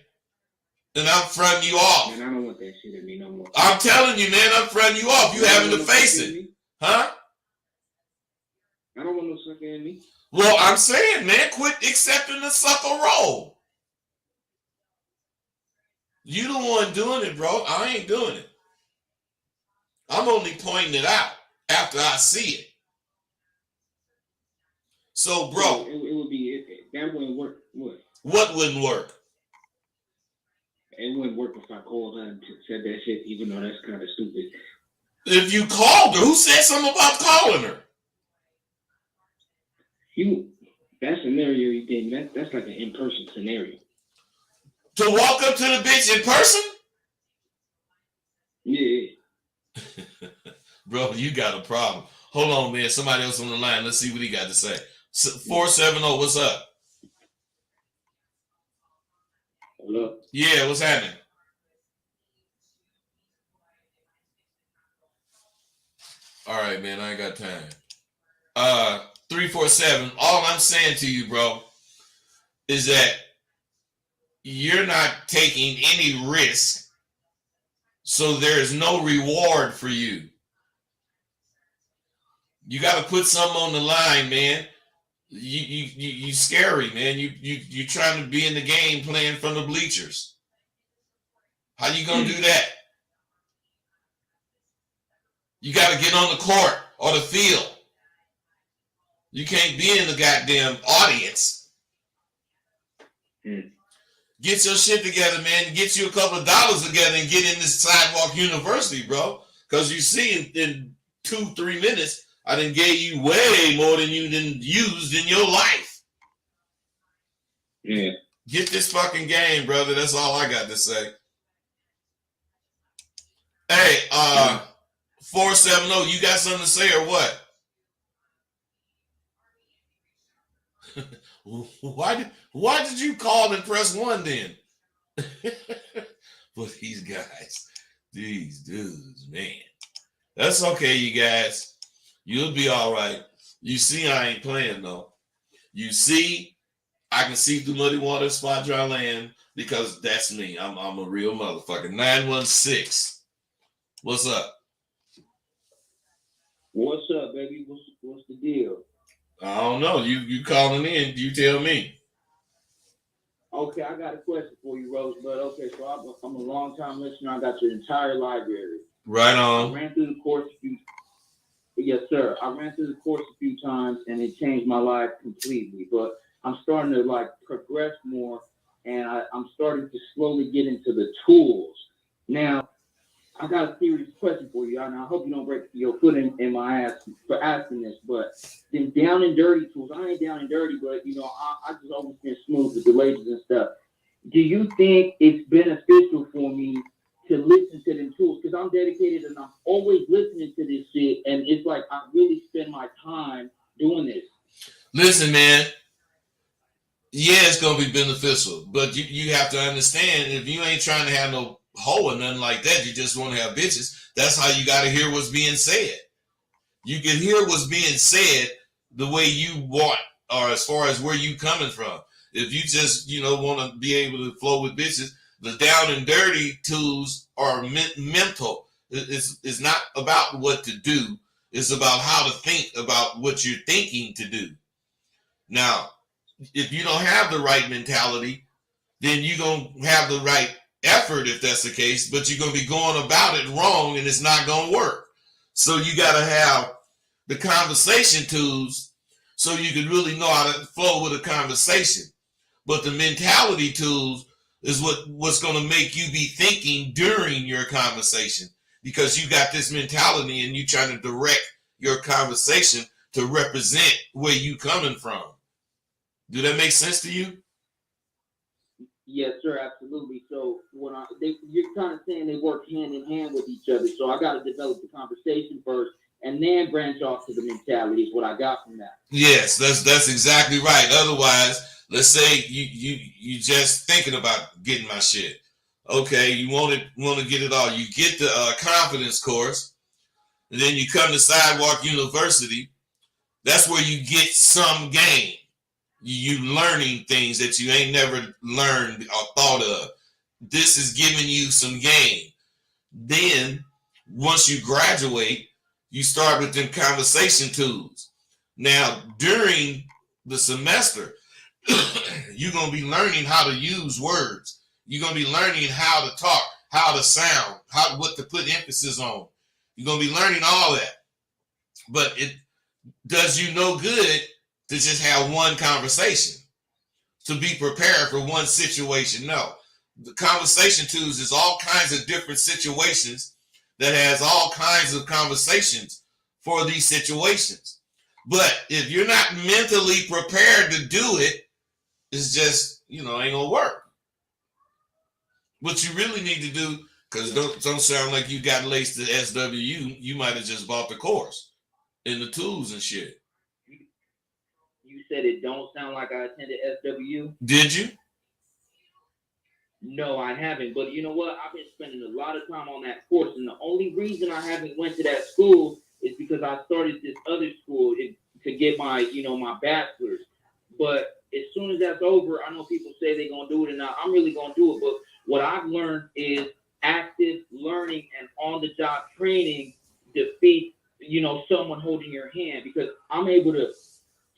And I'm fronting you off. Man, I don't want that shit in me no more. I'm telling you, man, I'm fronting you off. You having to face it. Huh? I don't want no sucker in me. Well, I'm saying, man, quit accepting the sucker role. You the one doing it, bro. I ain't doing it. I'm only pointing it out after I see it. So, bro. It would be, that wouldn't work. What wouldn't work? It wouldn't work if I called her and said that shit, even though that's kind of stupid. If you called her, who said something about calling her? That scenario you gave me, that's like an in-person scenario. To walk up to the bitch in person? Yeah. Bro, you got a problem. Hold on, man. Somebody else on the line. Let's see what he got to say. 470, what's up? Hello? Yeah, what's happening? All right, man, I ain't got time. 347, all I'm saying to you, bro, is that you're not taking any risk, so there is no reward for you. You got to put something on the line, man. You scary, man. You trying to be in the game playing from the bleachers. How you gonna do that? You got to get on the court or the field. You can't be in the goddamn audience. Get your shit together, man. Get you a couple of dollars together and get in this Sidewalk University, bro. Because you see, in 2-3 minutes, I done gave you way more than you done used in your life. Yeah. Get this fucking game, brother. That's all I got to say. Hey, 470, you got something to say or what? Why did you call and press 1 then? But these guys, these dudes, man. That's okay, you guys. You'll be all right. You see I ain't playing, though. You see, I can see through muddy water, spot dry land, because that's me. I'm a real motherfucker. 916. What's up? What's up, baby? What's the deal? I don't know. You calling in, you tell me. Okay, I got a question for you, Rosebud. Okay, so I'm a long time listener. I got your entire library. Right I on. ran through the course a few. Yes, sir. I ran through the course a few times, and it changed my life completely. But I'm starting to like progress more, and I'm starting to slowly get into the tools. Now, I got a serious question for you, and I hope you don't break your foot in my ass for asking this. But them down and dirty tools, I ain't down and dirty, but you know, I just always been smooth with the labels and stuff. Do you think it's beneficial for me to listen to them tools? Because I'm dedicated and I'm always listening to this shit, and it's like I really spend my time doing this. Listen, man. Yeah, it's gonna be beneficial, but you have to understand if you ain't trying to have no hoe or nothing like that, you just want to have bitches. That's how you got to hear what's being said. You can hear what's being said the way you want, or as far as where you coming from. If you just want to be able to flow with bitches, the down and dirty tools are mental. It's not about what to do. It's about how to think about what you're thinking to do. Now, if you don't have the right mentality, then you're going to have the right effort if that's the case, but you're going to be going about it wrong and it's not going to work. So you got to have the conversation tools so you can really know how to flow with a conversation. But the mentality tools is what's going to make you be thinking during your conversation, because you got this mentality and you trying to direct your conversation to represent where you coming from. Do that make sense to you? Yes, sir, absolutely. So you're kind of saying they work hand in hand with each other. So I got to develop the conversation first, and then branch off to the mentality. Is what I got from that. Yes, that's exactly right. Otherwise, let's say you just thinking about getting my shit. Okay, you want to get it all. You get the confidence course, and then you come to Sidewalk University. That's where you get some game. You learning things that you ain't never learned or thought of. This is giving you some game. Then, once you graduate, you start with them conversation tools. Now, during the semester, you're going to be learning how to use words. You're going to be learning how to talk, how to sound, what to put emphasis on. You're going to be learning all that. But it does you no good to just have one conversation, to be prepared for one situation. No. The conversation tools is all kinds of different situations that has all kinds of conversations for these situations. But if you're not mentally prepared to do it, it's just, ain't gonna work. What you really need to do, because don't sound like you got laced to SWU, you might have just bought the course and the tools and shit. You said it don't sound like I attended SWU. Did you? No, I haven't. But you know what? I've been spending a lot of time on that course, and the only reason I haven't went to that school is because I started this other school to get my, my bachelor's. But as soon as that's over, I know people say they're gonna do it, and I'm really gonna do it. But what I've learned is active learning and on-the-job training defeats, someone holding your hand, because I'm able to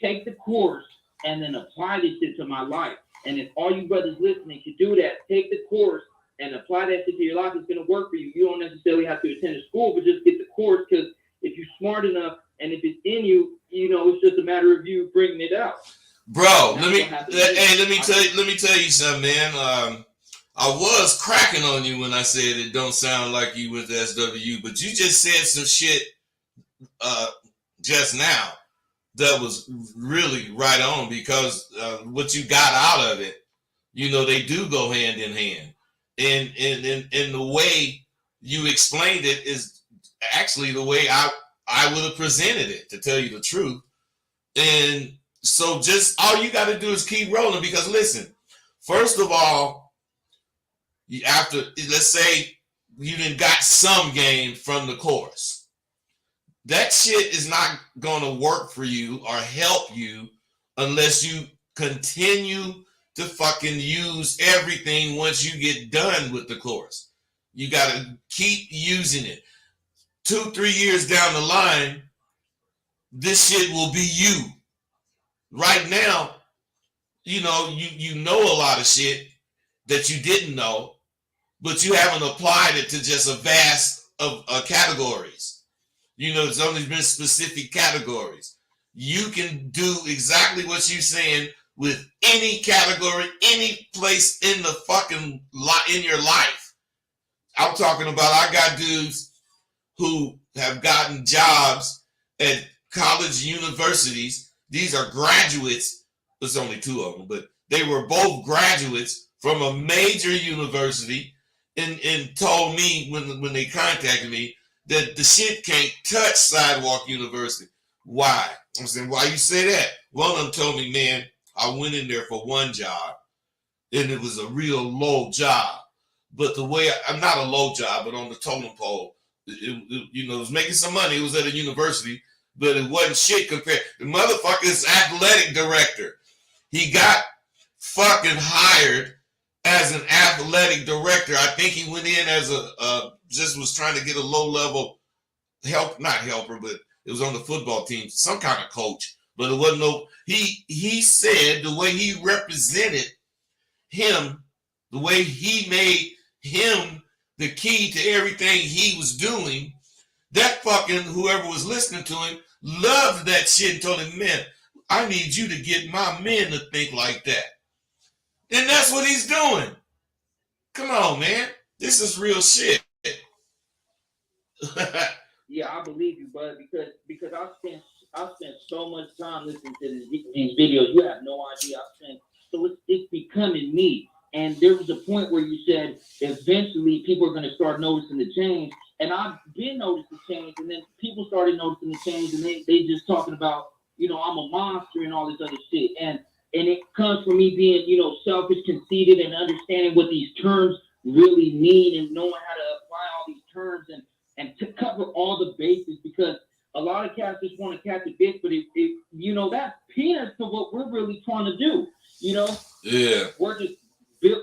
take the course and then apply this shit to my life. And if all you brothers listening could do that, take the course and apply that shit to your life, it's going to work for you. You don't necessarily have to attend a school, but just get the course, because if you're smart enough and if it's in you, it's just a matter of you bringing it out. Bro, let me tell you something, man. I was cracking on you when I said it don't sound like you went to SWU, but you just said some shit just now that was really right on, because what you got out of it, they do go hand in hand. And the way you explained it is actually the way I would have presented it, to tell you the truth. And so just all you got to do is keep rolling, because listen, first of all, let's say you done got some game from the course. That shit is not going to work for you or help you unless you continue to fucking use everything once you get done with the course. You got to keep using it. 2-3 years down the line, this shit will be you. Right now, you know, you know a lot of shit that you didn't know, but you haven't applied it to just a vast of categories. You know, it's only been specific categories. You can do exactly what you're saying with any category, any place in the fucking in your life. I'm talking about, I got dudes who have gotten jobs at college universities. These are graduates. There's only two of them, but they were both graduates from a major university, and told me when they contacted me that the shit can't touch Sidewalk University. Why? I'm saying, why you say that? One of them told me, man, I went in there for one job, and it was a real low job. But the way, I'm not a low job, but on the totem pole, you know, it was making some money. It was at a university, but it wasn't shit compared. The motherfucker is athletic director. He got fucking hired as an athletic director. I think he went in as just was trying to get a low level not helper, but it was on the football team, some kind of coach. But it wasn't no. He said the way he represented him, the way he made him the key to everything he was doing, that fucking whoever was listening to him loved that shit and told him, man, I need you to get my men to think like that. And that's what he's doing. Come on, man. This is real shit. Yeah, I believe you, bud, because I spent so much time listening to these videos. You have no idea. So it's becoming me. And there was a point where you said eventually people are going to start noticing the change. And I've been noticing the change, and then people started noticing the change, and they just talking about, you know, I'm a monster and all this other shit. And it comes from me being, you know, selfish, conceited, and understanding what these terms really mean, and knowing how to apply all these terms and to cover all the bases, because a lot of cats just want to catch a bitch, but it you know, that's peanuts to what we're really trying to do. You know? Yeah. We're just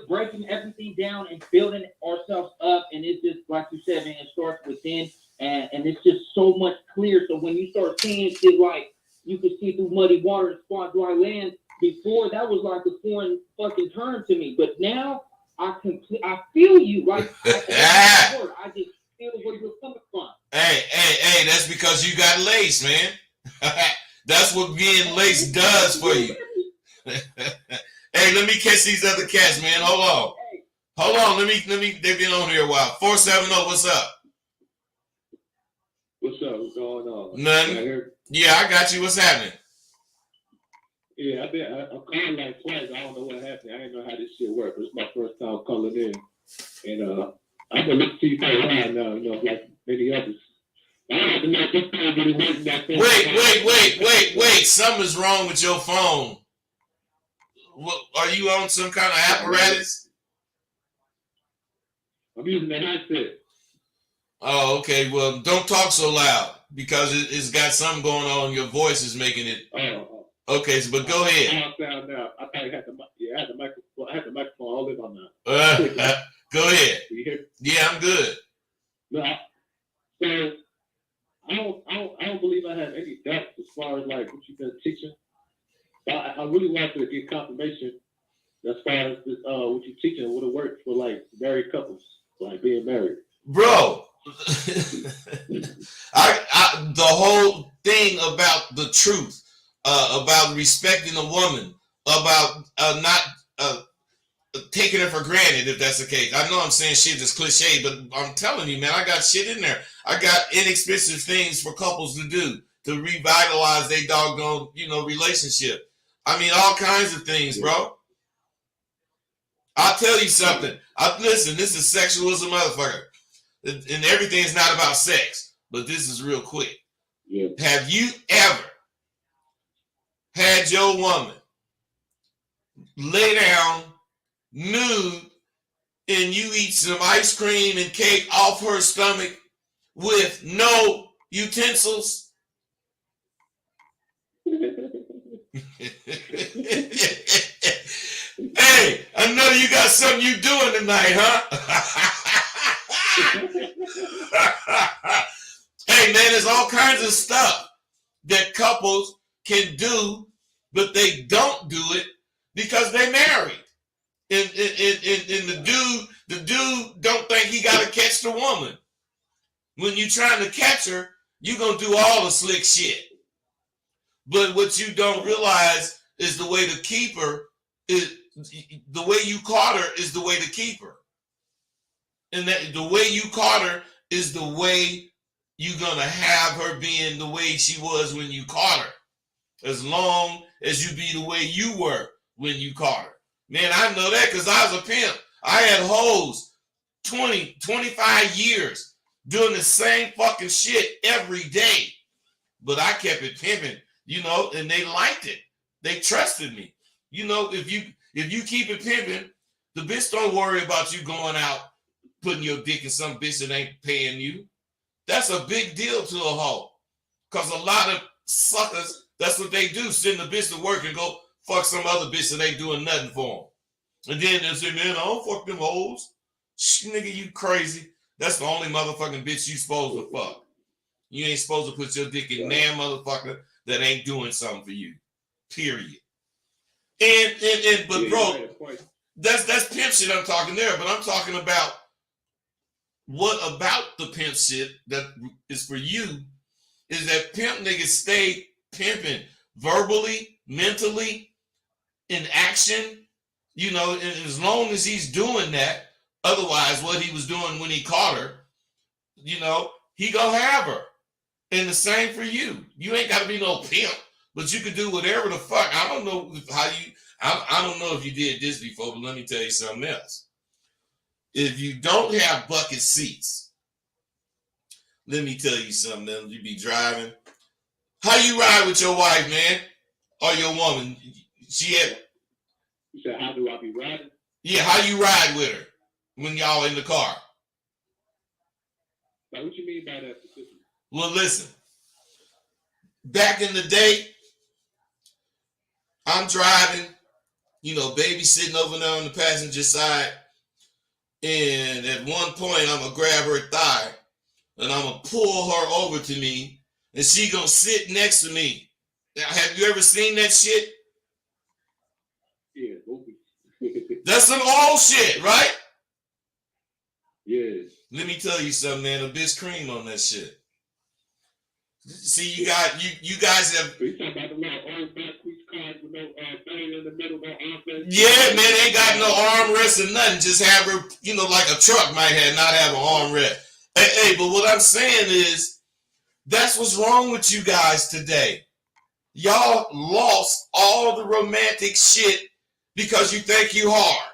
breaking everything down and building ourselves up, and it's just like you said, man, it starts within, and it's just so much clear. So when you start seeing shit like you can see through muddy water and spot dry land, before that was like a foreign fucking term to me, but now I feel you, right? I just feel where you're coming from. Hey, that's because you got lace, man. That's what being lace does for you. Hey, let me catch these other cats, man. Hold on. Let me. They've been on here a while. 470, what's up? What's up? What's going on? Nothing. Yeah, I got you. What's happening? Yeah, I'm calling like twice. I don't know what happened. I didn't know how this shit works. It's my first time calling in, and I've been listening to you for a while now. You know, like many others. I don't even know if this time really working that thing. Wait. Something's wrong with your phone. What, are you on some kind of apparatus? I'm using the headset. Oh, okay. Well, don't talk so loud because it's got something going on. Your voice is making it. Oh. Okay, but go ahead. I sound now. I thought I had the microphone. I had the microphone all in on now. Go ahead. You hear? Yeah, I'm good. No, so I don't believe I have any doubts as far as like what you've been teaching. I really want to get confirmation as far as this, what you're teaching would have worked for like married couples, like being married. Bro, I the whole thing about the truth, about respecting a woman, about not taking it for granted, if that's the case. I know I'm saying shit that's cliche, but I'm telling you, man, I got shit in there. I got inexpensive things for couples to do to revitalize their doggone, relationship. I mean, all kinds of things, bro. I'll tell you something. Listen, this is sexual as a motherfucker. And everything's not about sex, but this is real quick. Yeah. Have you ever had your woman lay down nude and you eat some ice cream and cake off her stomach with no utensils? Hey, I know you got something you doing tonight, huh? Hey, man, there's all kinds of stuff that couples can do, but they don't do it because they married. And the dude don't think he got to catch the woman. When you trying to catch her, you going to do all the slick shit. But what you don't realize is the way to keep her is the way you caught her is the way to keep her. And that the way you caught her is the way you're going to have her being the way she was when you caught her. As long as you be the way you were when you caught her. Man, I know that because I was a pimp. I had hoes 20, 25 years doing the same fucking shit every day. But I kept it pimping, and they liked it. They trusted me. If you keep it pimping, the bitch don't worry about you going out, putting your dick in some bitch that ain't paying you. That's a big deal to a hoe. Because a lot of suckers, that's what they do. Send the bitch to work and go fuck some other bitch that ain't doing nothing for them. And then they say, man, I don't fuck them hoes. Nigga, you crazy. That's the only motherfucking bitch you supposed to fuck. You ain't supposed to put your dick in damn motherfucker that ain't doing something for you. Period. But bro, that's pimp shit I'm talking there, but I'm talking about what about the pimp shit that is for you is that pimp niggas stay pimping verbally, mentally, in action, and as long as he's doing that, otherwise what he was doing when he caught her, he gonna have her. And the same for you. You ain't gotta be no pimp, but you can do whatever the fuck. I don't know I don't know if you did this before, but let me tell you something else. If you don't have bucket seats, let me tell you something else. You be driving. How you ride with your wife, man? Or your woman? You said, how do I be riding? Yeah, how you ride with her when y'all in the car? Like, what you mean by that specifically? Well, listen. Back in the day, I'm driving, baby sitting over there on the passenger side. And at one point, I'm going to grab her thigh and I'm going to pull her over to me and she going to sit next to me. Now, have you ever seen that shit? Yeah, that's some old shit, right? Yeah. Let me tell you something, man. A bitch cream on that shit. See, you guys have. So you talking about the little old back squeeze cars with no thing in the middle, no armrest? Yeah, man, ain't got no armrest or nothing. Just have her, like a truck might have not have an armrest. Hey, but what I'm saying is, that's what's wrong with you guys today. Y'all lost all the romantic shit because you think you hard.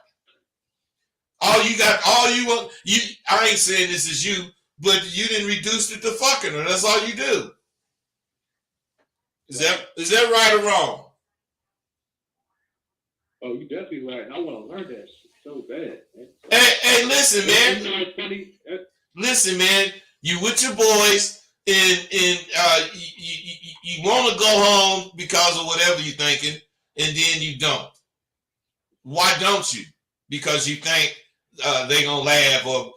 I ain't saying this is you, but you didn't reduce it to fucking her. That's all you do. Is that right or wrong? Oh, you definitely right. I want to learn that shit so bad. Hey, listen, man. You know what's funny? Listen, man. You with your boys, and you want to go home because of whatever you're thinking, and then you don't. Why don't you? Because you think they gonna laugh or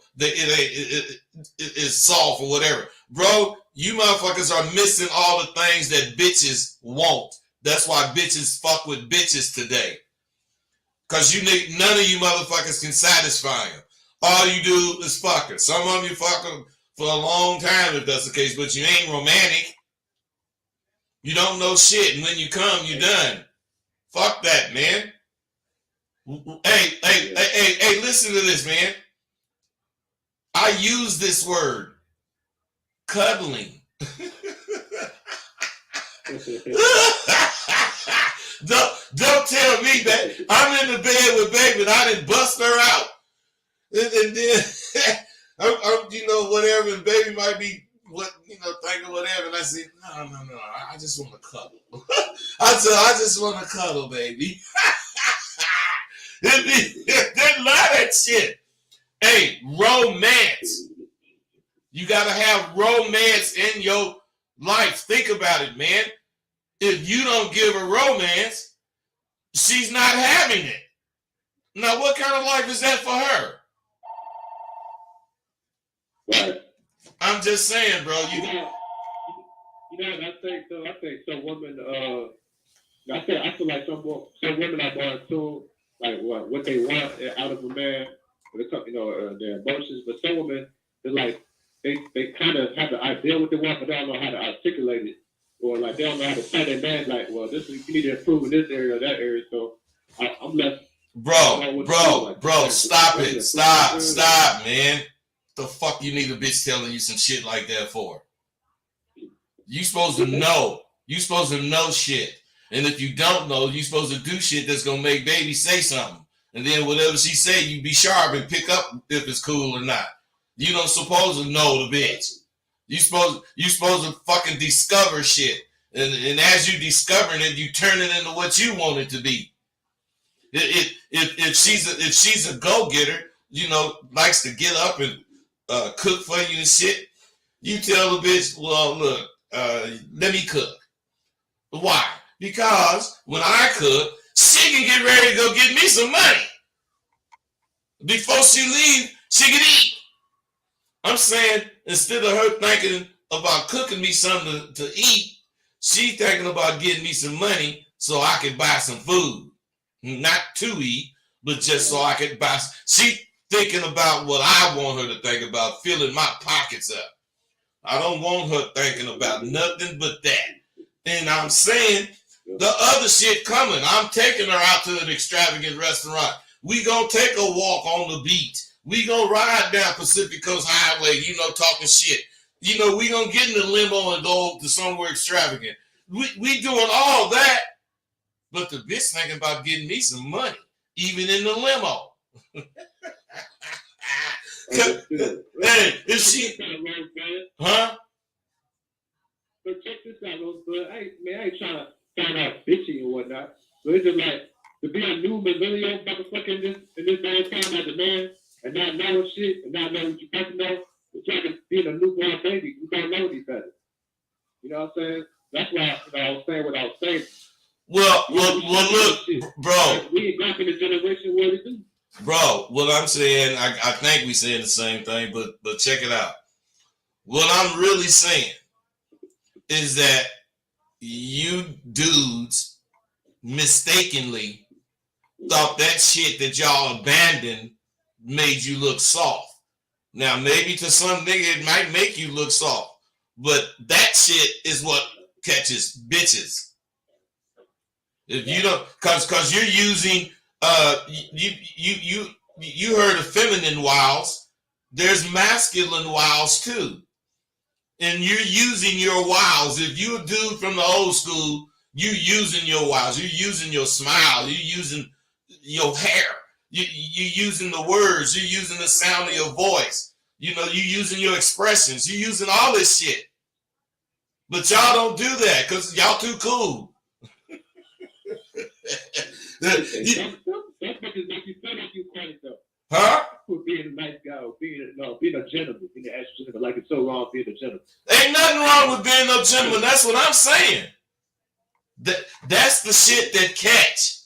it's soft or whatever. Bro, you motherfuckers are missing all the things that bitches want. That's why bitches fuck with bitches today. Because none of you motherfuckers can satisfy them. All you do is fuck her. Some of you fuck them for a long time if that's the case, but you ain't romantic. You don't know shit, and when you come, you done. Fuck that, man. Hey, listen to this, man. I use this word, cuddling. Don't tell me that I'm in the bed with baby and I didn't bust her out. And then, whatever, and baby might be, thinking whatever. And I say, no, I just want to cuddle. I said, I just want to cuddle, baby. They love that shit. Hey, romance. You got to have romance in your life. Think about it, man. If you don't give her romance, she's not having it. Now, what kind of life is that for her? Right. I'm just saying, bro. I think so. I think some women I feel like some women are more in tune, like what they want out of a man when it comes, their emotions. But some women, they're like, they kind of have the idea what they want, but they don't know how to articulate it, or like they don't know how to tell their man, like, well, this you need to improve in this area or that area. So I'm left. Bro, stop it, stop, man. The fuck you need a bitch telling you some shit like that for? You supposed to know. You supposed to know shit. And if you don't know, you supposed to do shit that's gonna make baby say something. And then whatever she say, you be sharp and pick up if it's cool or not. You don't supposed to know the bitch. You supposed to fucking discover shit. And as you discovering it, you turn it into what you want it to be. If she's a go-getter, likes to get up and cook for you and shit, you tell the bitch, well, look, let me cook. Why? Because when I cook, she can get ready to go get me some money. Before she leave, she can eat. I'm saying, instead of her thinking about cooking me something to eat, she thinking about getting me some money so I can buy some food. Not to eat, but just so I can buy. She thinking about what I want her to think about, filling my pockets up. I don't want her thinking about nothing but that. And I'm saying, the other shit coming. I'm taking her out to an extravagant restaurant. We gonna take a walk on the beach. We gonna ride down Pacific Coast Highway, talking shit. We gonna get in the limo and go to somewhere extravagant. We doing all that, but the bitch thinking about getting me some money, even in the limo. Hey, if she, huh? But check this out, bro. I ain't trying to find out bitchy and whatnot. But it's just like to be a new millennial motherfucker in this damn time as a man and not know shit and not know what you're supposed to know. It's like being a newborn baby. You don't know any better. You know what I'm saying? That's why I was saying what I was saying. Well, look, bro. We ain't back in the generation where we do. Bro, what I'm saying, I think we saying the same thing, but check it out. What I'm really saying is that you dudes mistakenly thought that shit that y'all abandoned made you look soft. Now, maybe to some nigga it might make you look soft, but that shit is what catches bitches. If you don't, cause you're using, you heard of feminine wiles. There's masculine wiles too. And you're using your wiles. If you're a dude from the old school, you're using your wiles. You're using your smile. You're using your hair. You're using the words. You're using the sound of your voice. You're using your expressions. You're using all this shit. But y'all don't do that because y'all too cool. That's what just makes you feel like you credit though. Huh? For being a nice guy or being a gentleman, being an actual gentleman. Like it's so wrong being a gentleman. Ain't nothing wrong with being a gentleman. That's what I'm saying. That's the shit that catch.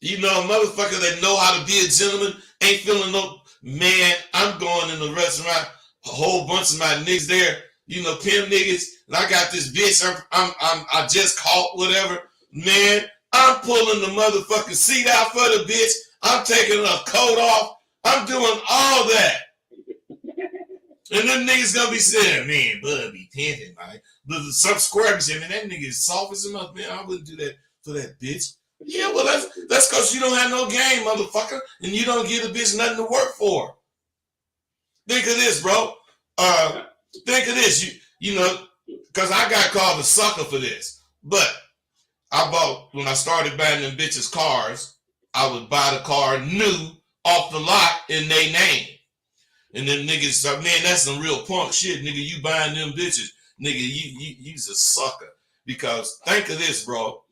A motherfucker that know how to be a gentleman ain't feeling no man. I'm going in the restaurant, a whole bunch of my niggas there, pimp niggas, and I got this bitch. I just caught whatever, man. I'm pulling the motherfucking seat out for the bitch. I'm taking her coat off. I'm doing all that. And them niggas gonna be saying, man, bud be pimping, man. But some square be saying, man, that nigga is soft as a mother, man. I wouldn't do that for that bitch. Yeah, well, that's because you don't have no game, motherfucker, and you don't give the bitch nothing to work for. Think of this, bro. Think of this. Because I got called a sucker for this. But when I started buying them bitches cars, I would buy the car new off the lot in their name. And them niggas say, man, that's some real punk shit, nigga. You buying them bitches. Nigga, you's a sucker. Because think of this, bro.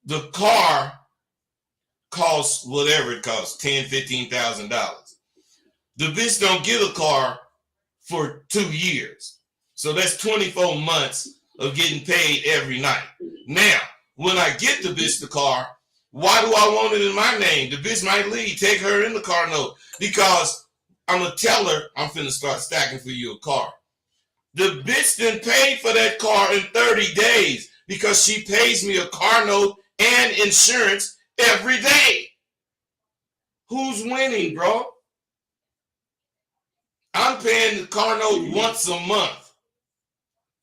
The car costs whatever it costs, $10,000, $15,000. The bitch don't get a car for 2 years. So that's 24 months of getting paid every night. Now, when I get the bitch the car, why do I want it in my name? The bitch might leave, take her in the car note. Because I'm going to tell her I'm finna start stacking for you a car. The bitch then paid for that car in 30 days. because she pays me a car note and insurance every day. Who's winning, bro? I'm paying the car note once a month.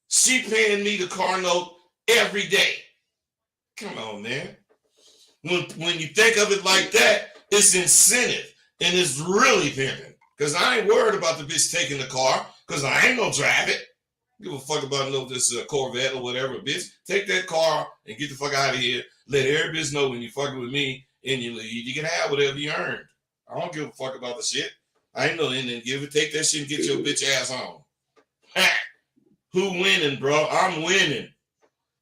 She paying me the car note every day. Come on, man. When you think of it like that, it's incentive and it's really pimping. Because I ain't worried about the bitch taking the car because I ain't gonna drive it. Give a fuck about this Corvette or whatever, bitch. Take that car and get the fuck out of here. Let every bitch know when you fucking with me and you can have whatever you earned. I don't give a fuck about the shit. I ain't no Indian giver. Take that shit and get your bitch ass home. Who winning, bro? I'm winning.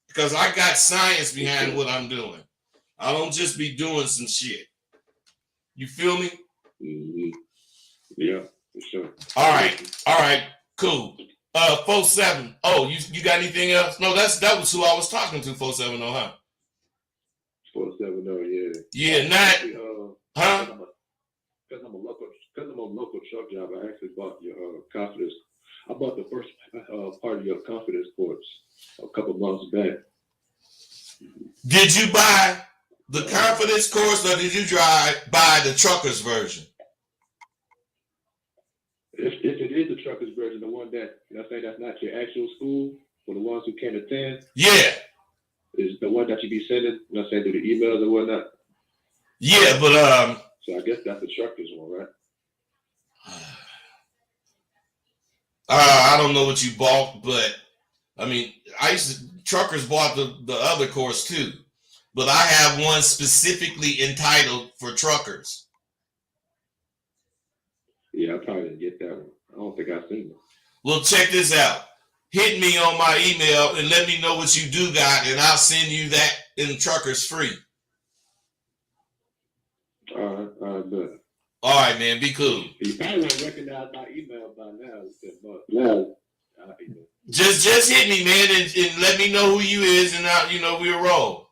Because I got science behind what I'm doing. I don't just be doing some shit. You feel me? Mm-hmm. Yeah, for sure. All right, cool. 470. Oh, you got anything else? No, that was who I was talking to. 470, huh? 470, yeah. Yeah, huh? Because I'm a local truck driver, I actually bought your confidence. I bought the first part of your confidence course a couple months back. Did you buy the confidence course or did you buy the trucker's version? If it is the trucker's version, the one that, I say that's not your actual school, for the ones who can't attend. Yeah. Is the one that you be sending, through the emails and whatnot. Yeah, but so I guess that's the trucker's one, right? I don't know what you bought, but I mean, truckers bought the other course too, but I have one specifically entitled for truckers. Yeah, I probably didn't get that one. I don't think I've seen it. Well, check this out. Hit me on my email and let me know what you do got, and I'll send you that in truckers free. All right, good. All right, man, be cool. You probably won't recognize my email by now. Just hit me, man, and let me know who you is, and we'll roll.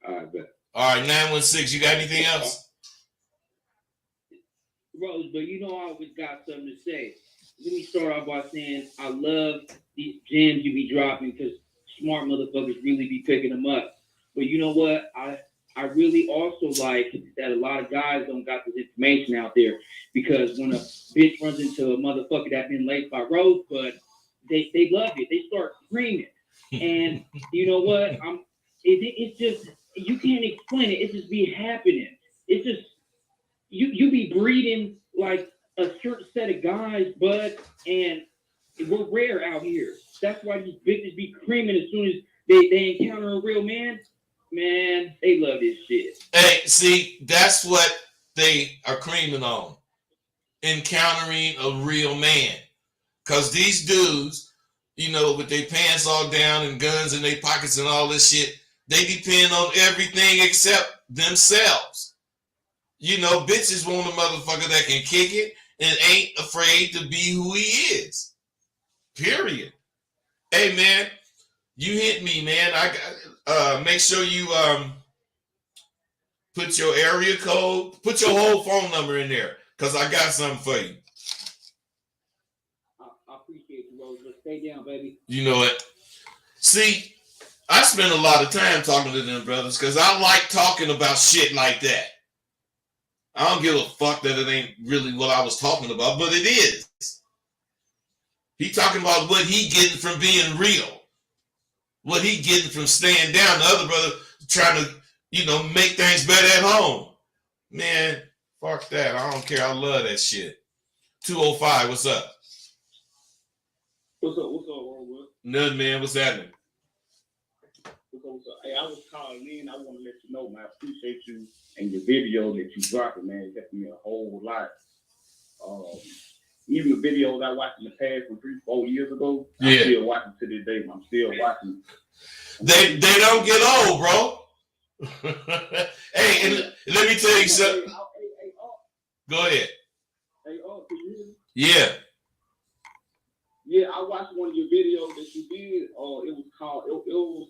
All right, bet. All right, 916. You got anything else? Rose, but I always got something to say. Let me start off by saying I love these gems you be dropping because smart motherfuckers really be picking them up. But you know what? I really also like that a lot of guys don't got this information out there because when a bitch runs into a motherfucker that been laced by Rosebud, they love it. They start screaming. And you know what? It's just, you can't explain it. It just be happening. It's just, you be breeding like a certain set of guys, bud, and we're rare out here. That's why these bitches be creaming as soon as they encounter a real man. Man, they love this shit. Hey, see, that's what they are creaming on. Encountering a real man. Because these dudes, with their pants all down and guns in their pockets and all this shit, they depend on everything except themselves. Bitches want a motherfucker that can kick it and ain't afraid to be who he is. Period. Hey, man, you hit me, man. I got make sure you put your area code, put your whole phone number in there, because I got something for you. I appreciate you, Rose. But stay down, baby. You know it. See, I spend a lot of time talking to them brothers because I like talking about shit like that. I don't give a fuck that it ain't really what I was talking about, but it is. He talking about what he getting from being real. What he getting from staying down. The other brother trying to, make things better at home. Man, fuck that. I don't care. I love that shit. 205, what's up? What's up, Rosewood? Nothing, man. What's happening? What's up? Hey, I was calling in. I want to let you know, man, I appreciate you and your video that you dropping, man. It helped me a whole lot. Even the videos I watched in the past from 3-4 years ago, I'm still watching to this day. I'm still watching. They don't get old, bro. Hey, and let me tell you something. Go ahead. Hey, can you hear me? Yeah. Yeah, I watched one of your videos that you did. It was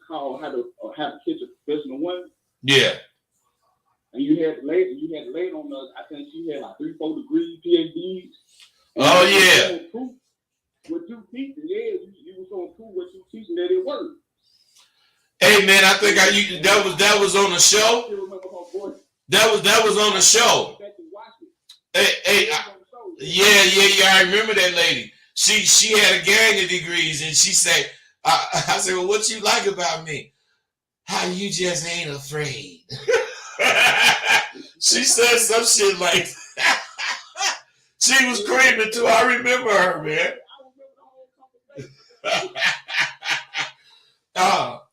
called How to Catch a Professional Woman. Yeah. And you had laid on the, I think she had like 3-4 degree PhDs. Oh yeah. What you teaching, you was gonna prove what you teaching that it worked. Hey man, I think that was on the show. That was on the show. Hey, yeah. I remember that lady. She had a gang of degrees, and she said, I said, well, what you like about me? How you just ain't afraid. She said some shit like that. She was screaming too. I remember her, man.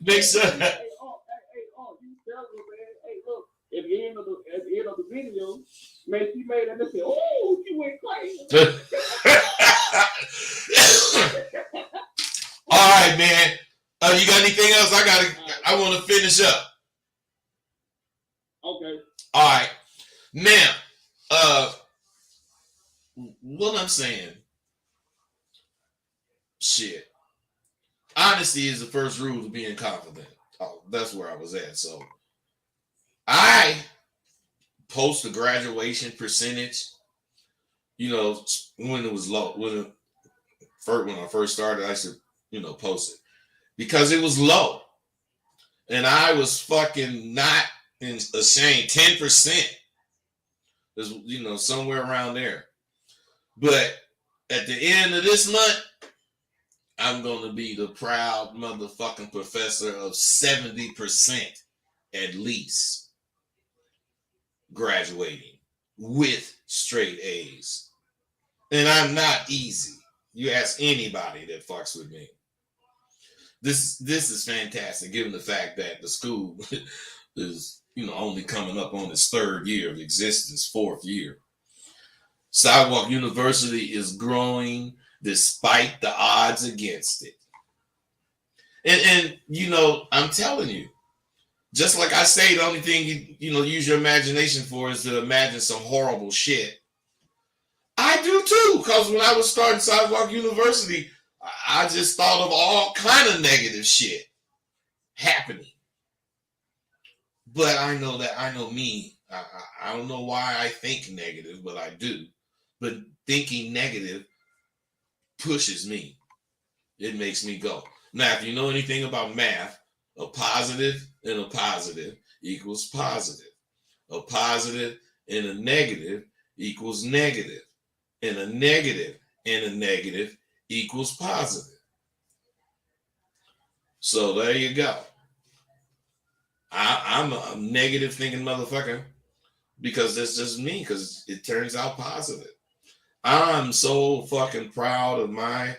Make sure. You tell her, man. Hey, look. At the end of the video, man, she made it and said, "Oh, you went crazy." All right, man. You got anything else? I want to finish up. Okay. All right. Now, what I'm saying, shit. Honesty is the first rule to being confident. Oh, that's where I was at. So I post the graduation percentage, when it was low. When I first started, I used to, post it because it was low. And I was fucking not ashamed. 10% is, somewhere around there. But at the end of this month, I'm going to be the proud motherfucking professor of 70% at least graduating with straight A's. And I'm not easy. You ask anybody that fucks with me. This is fantastic, given the fact that the school is, only coming up on its third year of existence, fourth year. Sidewalk University is growing despite the odds against it. And I'm telling you, just like I say, the only thing you use your imagination for is to imagine some horrible shit. I do too, because when I was starting Sidewalk University, I just thought of all kind of negative shit happening. But I know me. I don't know why I think negative, but I do. But thinking negative pushes me. It makes me go. Now, if you know anything about math, a positive and a positive equals positive. A positive and a negative equals negative. And a negative and a negative equals positive. So there you go. I'm a negative thinking motherfucker because that's just me, because it turns out positive. I'm so fucking proud of my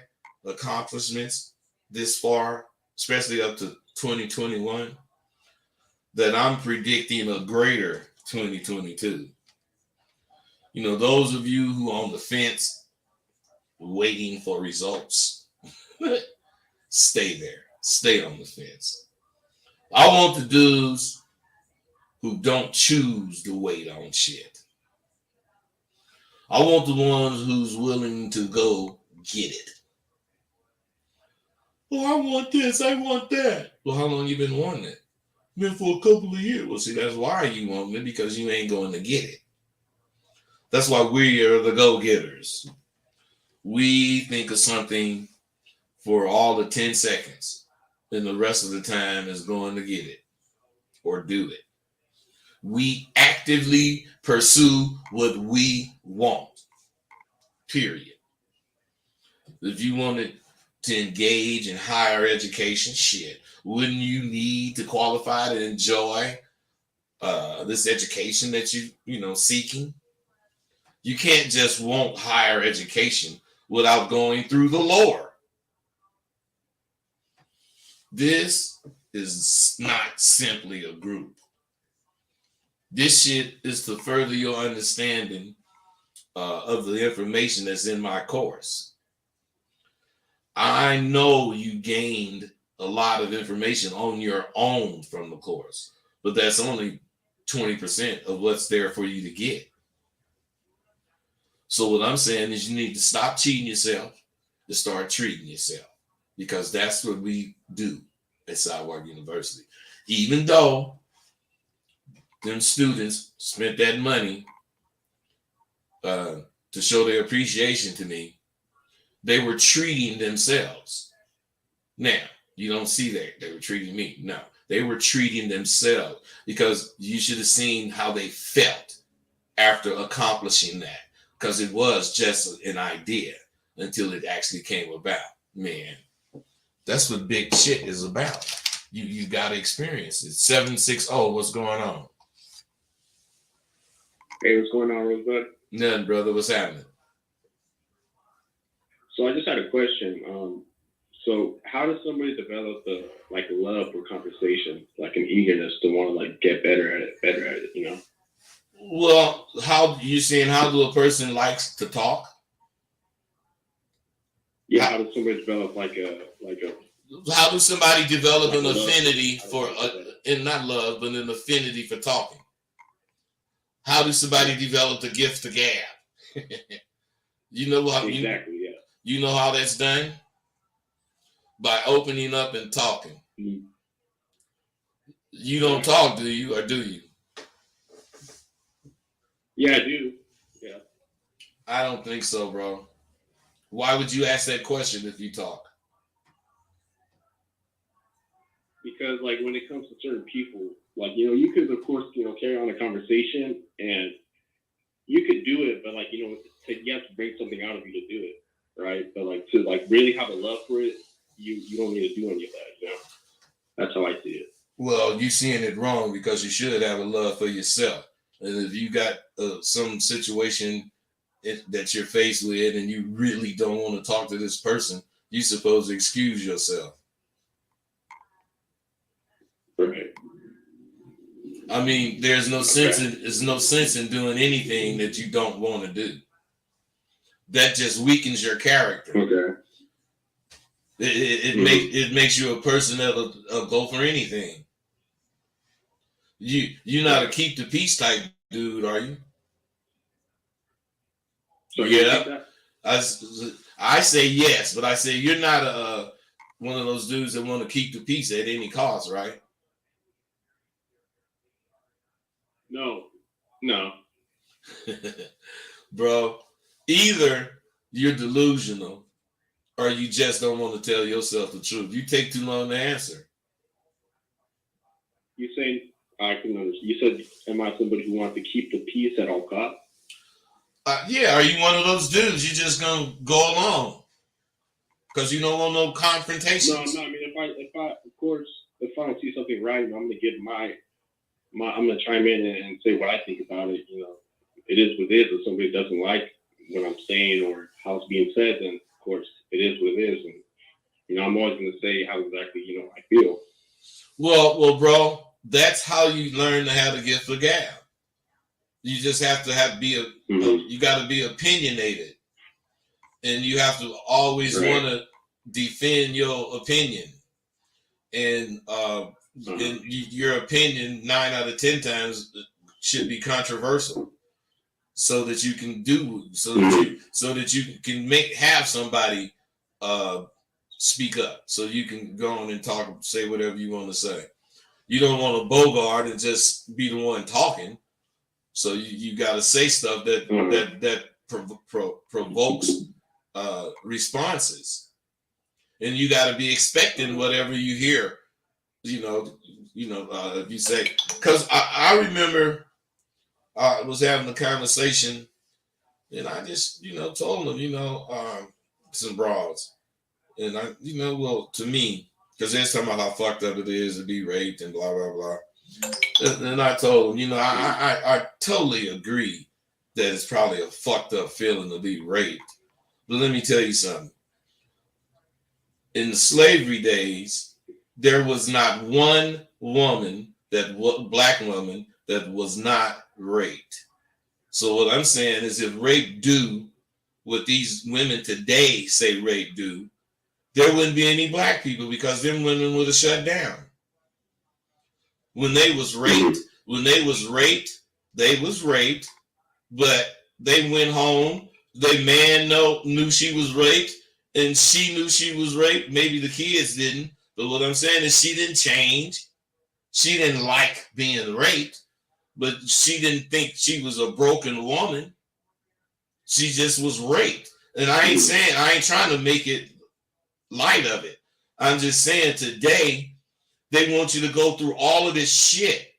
accomplishments this far, especially up to 2021, that I'm predicting a greater 2022. Those of you who are on the fence waiting for results, stay there. Stay on the fence. I want the dudes who don't choose to wait on shit. I want the ones who's willing to go get it. Oh, I want this, I want that. Well, how long you been wanting it? Been for a couple of years. Well, see, that's why you want it, because you ain't going to get it. That's why we are the go-getters. We think of something for all the 10 seconds, and the rest of the time is going to get it or do it. We actively pursue what we want. Period. If you wanted to engage in higher education, shit, wouldn't you need to qualify to enjoy this education that you seeking? You can't just want higher education without going through the lower. This is not simply a group. This shit is to further your understanding of the information that's in my course. I know you gained a lot of information on your own from the course, but that's only 20% of what's there for you to get. So what I'm saying is you need to stop cheating yourself to start treating yourself, because that's what we do at Sidewalk University. Even though them students spent that money to show their appreciation to me, they were treating themselves. Now, you don't see that they were treating me. No, They were treating themselves, because you should have seen how they felt after accomplishing that, because it was just an idea until it actually came about. Man, that's what big shit is about. You got to experience it. 760, what's going on? Hey, what's going on, Rosebud? Nothing, brother. What's happening? So I just had a question. So how does somebody develop a love for conversation, like an eagerness to want to like get better at it, you know? Well, how you saying? How do a person likes to talk? Yeah, how does somebody develop How does somebody develop like an love? affinity for, and not love, but an affinity for talking? How does somebody develop the gift to gab? You know what? Exactly, yeah. You know how that's done? By opening up and talking. Mm-hmm. You don't talk, do you, or do you? Yeah, I do. Yeah. I don't think so, bro. Why would you ask that question if you talk? Because like when it comes to certain people, like, you know, you could of course, you know, carry on a conversation and you could do it, but like, you know, you have to bring something out of you to do it, right? But like to like really have a love for it, you don't need to do any of that, you know? That's how I see it. Well, you seeing it wrong, because you should have a love for yourself. And if you got some situation that you're faced with and you really don't want to talk to this person, you're supposed to excuse yourself. Right. I mean, there's no sense in doing anything that you don't want to do. That just weakens your character. Okay. It makes you a person that'll go for anything. You're not a keep the peace type dude, are you? So yeah. I say yes, but I say you're not one of those dudes that want to keep the peace at any cost, right? No. Bro, either you're delusional or you just don't want to tell yourself the truth. You take too long to answer. You saying I can understand. You said, am I somebody who wants to keep the peace at all costs? Yeah, are you one of those dudes? You just gonna go along because you don't want no confrontations? No. I mean, if I, of course, if I see something right, I'm gonna give I'm gonna chime in and say what I think about it. You know, it is what it is. If somebody doesn't like what I'm saying or how it's being said, then of course it is what it is. And you know, I'm always gonna say how exactly I feel. Well, bro, that's how you learn to have the gift of gab. You just have to you got to be opinionated, and you have to always want to defend your opinion. And your opinion 9 out of 10 times should be controversial, so that you can have somebody speak up, so you can go on and talk, say whatever you want to say. You don't want to bogart and just be the one talking. So you got to say stuff that provokes responses, and you got to be expecting whatever you hear. If you say, because I remember I was having a conversation, and I just told them some broads, and to me, because they're talking about how fucked up it is to be raped and blah blah blah. And I told him, I totally agree that it's probably a fucked up feeling to be raped. But let me tell you something. In the slavery days, there was not one black woman that was not raped. So what I'm saying is, if rape do what these women today say rape do, there wouldn't be any black people, because them women would have shut down. When they was raped, they was raped, but they went home. Their man knew she was raped, and she knew she was raped. Maybe the kids didn't, but what I'm saying is she didn't change. She didn't like being raped, but she didn't think she was a broken woman. She just was raped. And I ain't trying to make it light of it. I'm just saying today, They want you to go through all of this shit.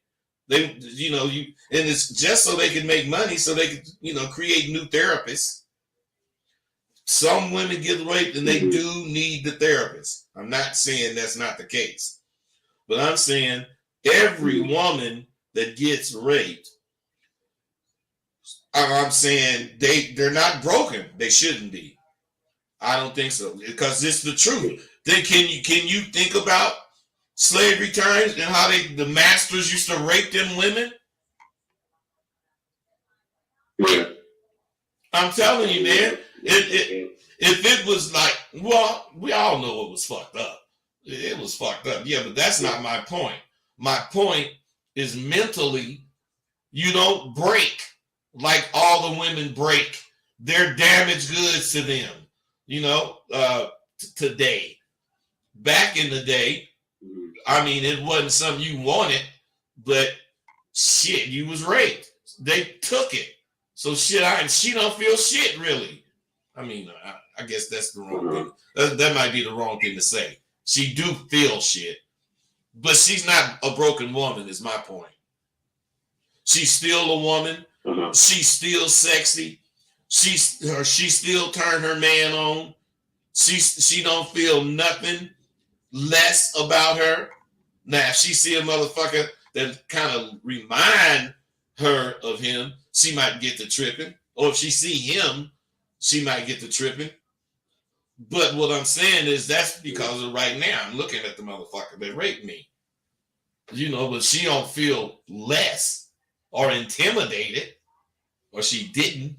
They, you know, and it's just so they can make money, so they can, you know, create new therapists. Some women get raped and they do need the therapist. I'm not saying that's not the case, but I'm saying every woman that gets raped, I'm saying they're not broken. They shouldn't be. I don't think so, because it's the truth. Then can you think about slavery times and how the masters used to rape them women? Yeah. I'm telling you, man. If it was like, well, we all know it was fucked up. It was fucked up. Yeah, but that's not my point. My point is mentally, you don't break like all the women break. They're damaged goods to them, you know, today. Back in the day, I mean, it wasn't something you wanted, but shit, you was raped. They took it. So shit, she don't feel shit, really. I mean, I guess that's the wrong thing. That might be the wrong thing to say. She do feel shit, but she's not a broken woman, is my point. She's still a woman. She's still sexy. She still turned her man on. She don't feel nothing less about her. Now, if she see a motherfucker that kind of remind her of him, she might get to tripping. Or if she see him, she might get to tripping. But what I'm saying is that's because of right now. I'm looking at the motherfucker that raped me. You know, but she don't feel less or intimidated, or she didn't.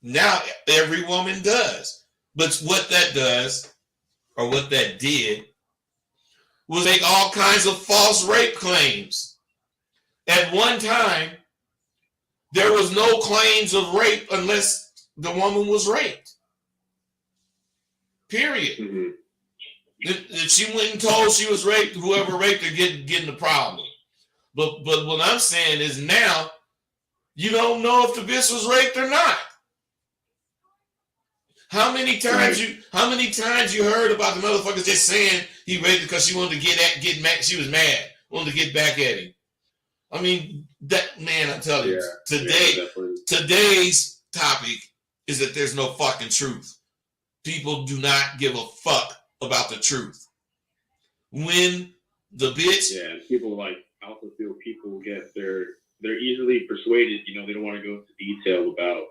Now every woman does. But what that does, or what that did, was make all kinds of false rape claims. At one time, there was no claims of rape unless the woman was raped. Period. If she went and told she was raped, whoever raped her getting the problem. But what I'm saying is now you don't know if the bitch was raped or not. How many times you heard about the motherfuckers just saying he raped her because she wanted to get mad, she was mad, wanted to get back at him. I mean, that man, I'm telling you, today's topic is that there's no fucking truth. People do not give a fuck about the truth. When the bitch, people I also feel people they're easily persuaded. You know, they don't want to go into detail about.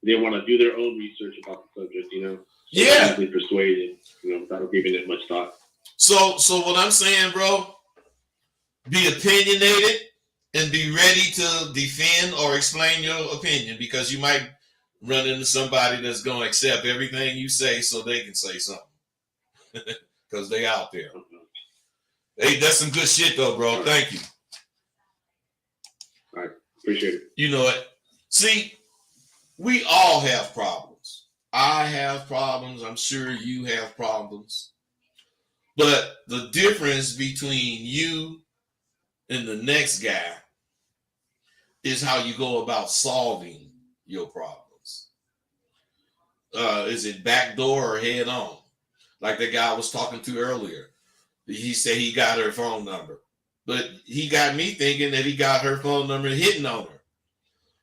They want to do their own research about the subject. You know, easily persuaded. You know, without giving it much thought. So what I'm saying, bro, be opinionated and be ready to defend or explain your opinion, because you might run into somebody that's going to accept everything you say so they can say something. Because they out there. Hey, that's some good shit though, bro. Thank you. All right. Appreciate it. You know what? See, we all have problems. I have problems. I'm sure you have problems. But the difference between you and the next guy is how you go about solving your problems. Is it backdoor or head on? Like the guy I was talking to earlier. He said he got her phone number. But he got me thinking that he got her phone number hitting on her.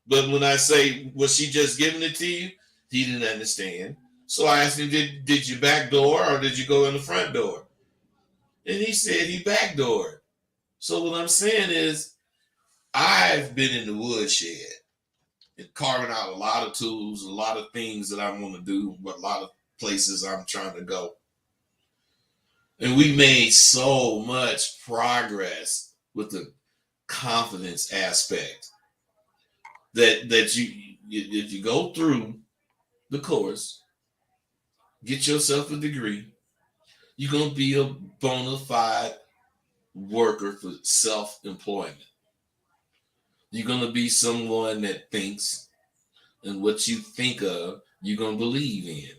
But when I say, was she just giving it to you? He didn't understand. So I asked him, did you backdoor or did you go in the front door? And he said he backdoored. So what I'm saying is, I've been in the woodshed and carving out a lot of tools, a lot of things that I want to do, but a lot of places I'm trying to go. And we made so much progress with the confidence aspect that you if you go through the course, get yourself a degree, you're going to be a bona fide worker for self-employment. You're going to be someone that thinks, and what you think of, you're going to believe in.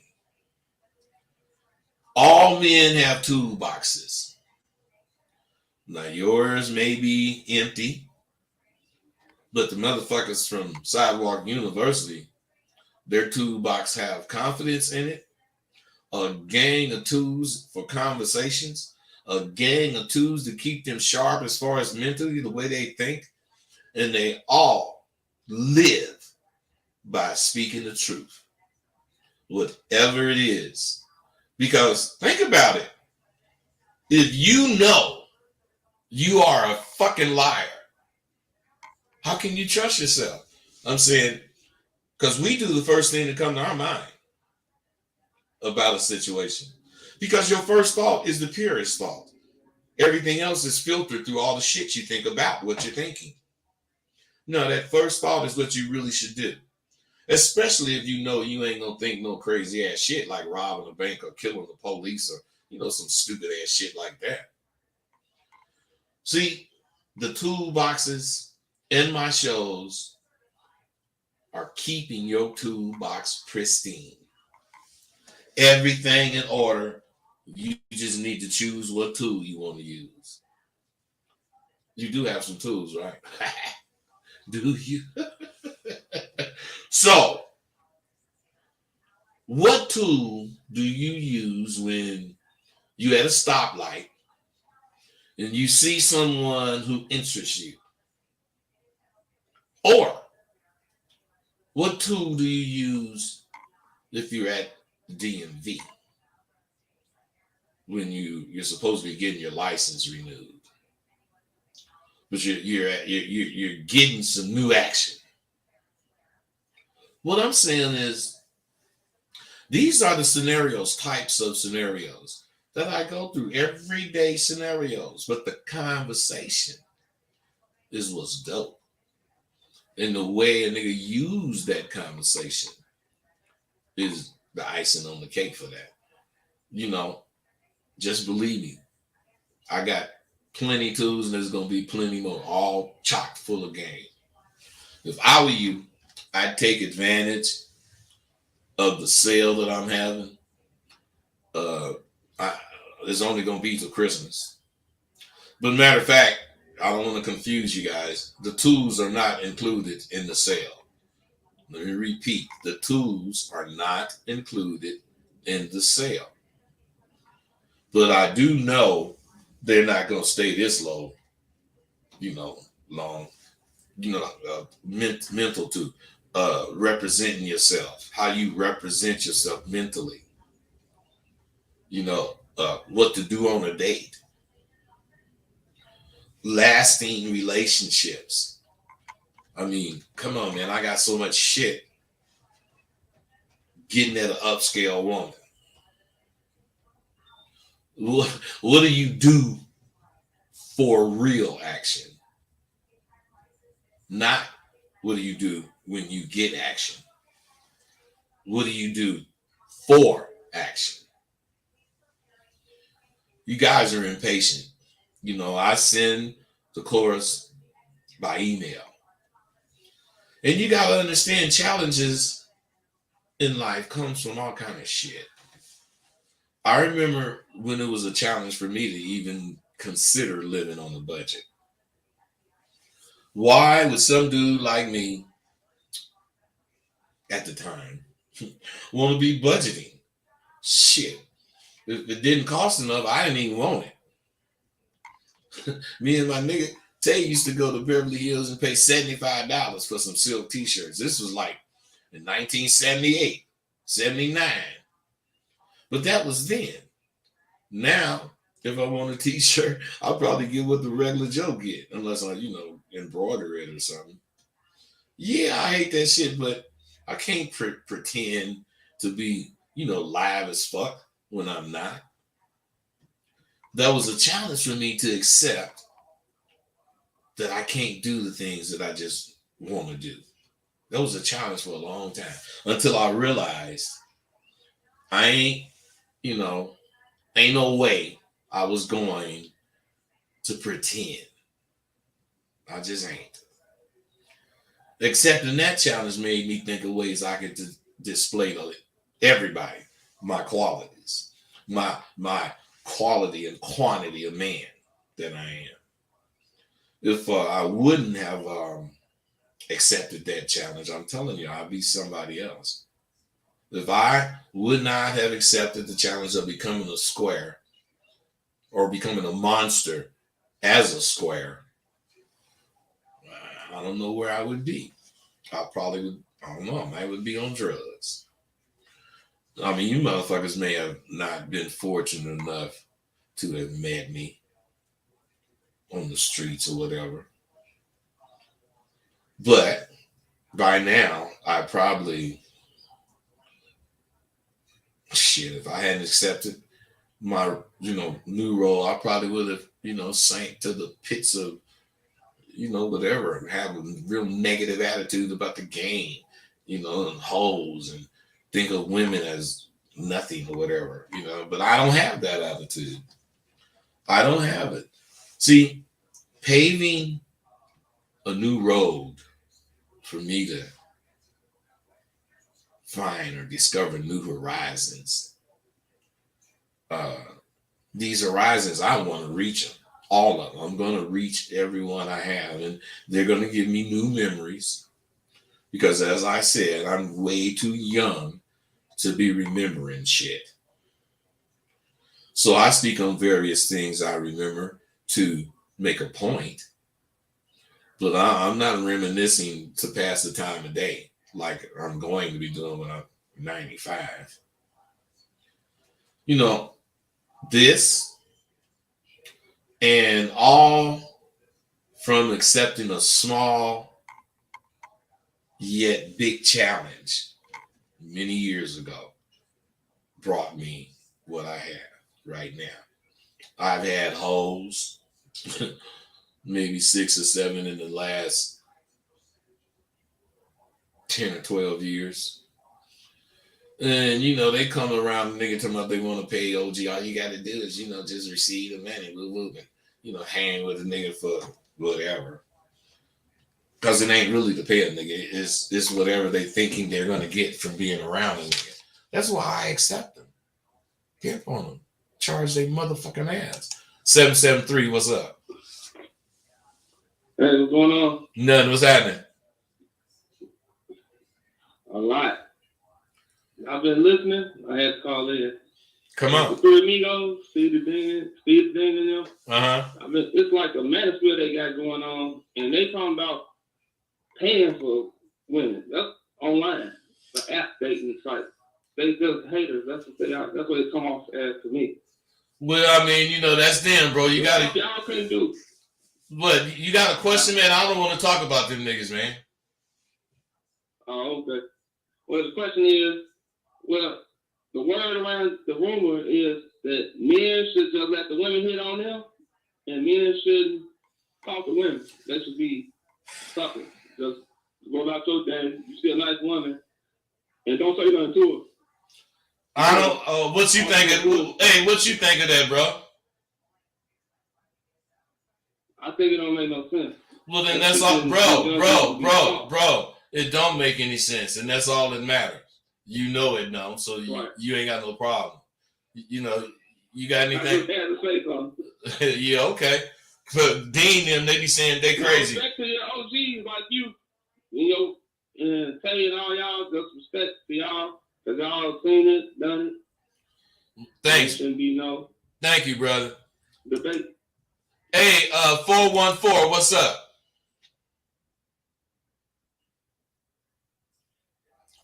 All men have toolboxes. Now yours may be empty, but the motherfuckers from Sidewalk University, their toolbox have confidence in it, a gang of tools for conversations, a gang of tools to keep them sharp as far as mentally, the way they think, and they all live by speaking the truth, whatever it is. Because think about it. If you know you are a fucking liar, how can you trust yourself? I'm saying, because we do the first thing that comes to our mind about a situation. Because your first thought is the purest thought. Everything else is filtered through all the shit you think about what you're thinking. No, that first thought is what you really should do. Especially if you know you ain't gonna think no crazy ass shit like robbing a bank or killing the police or some stupid ass shit like that. See, the toolboxes in my shows are keeping your toolbox pristine. Everything in order. You just need to choose what tool you want to use. You do have some tools, right? Do you? So, what tool do you use when you at a stoplight and you see someone who interests you? Or what tool do you use if you're at DMV when you're supposed to be getting your license renewed, but you're getting some new action? What I'm saying is, these are the types of scenarios that I go through, everyday scenarios, but the conversation is what's dope. And the way a nigga use that conversation is the icing on the cake for that. Just believe me, I got plenty tools and there's going to be plenty more, all chock full of game. If I were you, I'd take advantage of the sale that I'm having. It's only going to be till Christmas. But matter of fact, I don't want to confuse you guys. The tools are not included in the sale. Let me repeat. The tools are not included in the sale. But I do know they're not going to stay this low, long, mental to representing yourself, how you represent yourself mentally, what to do on a date, lasting relationships. I mean, come on, man. I got so much shit getting at an upscale woman. What do you do for real action? Not what do you do when you get action? What do you do for action? You guys are impatient. I send the chorus by email. And you got to understand, challenges in life comes from all kind of shit. I remember when it was a challenge for me to even consider living on a budget. Why would some dude like me at the time want to be budgeting? Shit. If it didn't cost enough, I didn't even want it. Me and my nigga Tay used to go to Beverly Hills and pay $75 for some silk t-shirts. This was like in 1978, 79. But that was then. Now, if I want a t-shirt, I'll probably get what the regular Joe get, unless I, embroider it or something. Yeah, I hate that shit, but I can't pretend to be, live as fuck when I'm not. That was a challenge for me to accept that I can't do the things that I just want to do. That was a challenge for a long time until I realized I ain't no way I was going to pretend. I just ain't. Accepting that challenge made me think of ways I could display to everybody my qualities, my quality and quantity of man that I am. If I wouldn't have accepted that challenge, I'm telling you, I'd be somebody else. If I would not have accepted the challenge of becoming a square, or becoming a monster as a square, I don't know where I would be. I probably would, I don't know, I would be on drugs. I mean, you motherfuckers may have not been fortunate enough to have met me on the streets or whatever. But by now, I probably, shit, if I hadn't accepted my, new role, I probably would have, sank to the pits of, whatever, and have a real negative attitude about the game, and hoes, and think of women as nothing or whatever, but I don't have that attitude. I don't have it. See, paving a new road for me to find or discover new horizons. These horizons, I want to reach them, all of them. I'm going to reach everyone I have, and they're going to give me new memories because, as I said, I'm way too young to be remembering shit. So I speak on various things I remember to make a point, but I'm not reminiscing to pass the time of day like I'm going to be doing when I'm 95. This and all from accepting a small yet big challenge many years ago brought me what I have right now. I've had hoes, maybe 6 or 7 in the last 10 or 12 years. And, they come around, nigga, talking about they want to pay OG. All you got to do is, just receive the money, and, hang with a nigga for whatever. Because it ain't really to pay a nigga. It's whatever they thinking they're going to get from being around a nigga. That's why I accept them. Get on them. Charge their motherfucking ass. 773, what's up? Hey, what's going on? Nothing. What's happening? A lot. I've been listening. I had to call in. Come on. The Three Amigos, Steve the Ding and them. Uh-huh. It's like a manosphere they got going on, and they talking about paying for women. That's online. The app dating site. They just haters. That's what they are. That's what it come off as to me. Well, I mean, that's them, bro. You gotta. Y'all couldn't do. But you got a question, man. I don't want to talk about them niggas, man. Oh, okay. Well, the question is, the word around the rumor is that men should just let the women hit on them, and men shouldn't talk to women. They should be suckers. Just go about your day. You see a nice woman, and don't say nothing to her. I don't. What you think of? Hey, what you think of that, bro? I think it don't make no sense. Well, then that's all, bro. It don't make any sense, and that's all that matters. You know it don't, so you ain't got no problem. You got anything? I just had to say something. Yeah, okay. But Dean them, they be saying they crazy. Respect to your OGs like you, and Tay and all y'all, just respect to y'all, because y'all seen it, done it. Thanks. Shouldn't be no Thank you, brother. debate. Hey, 414, what's up?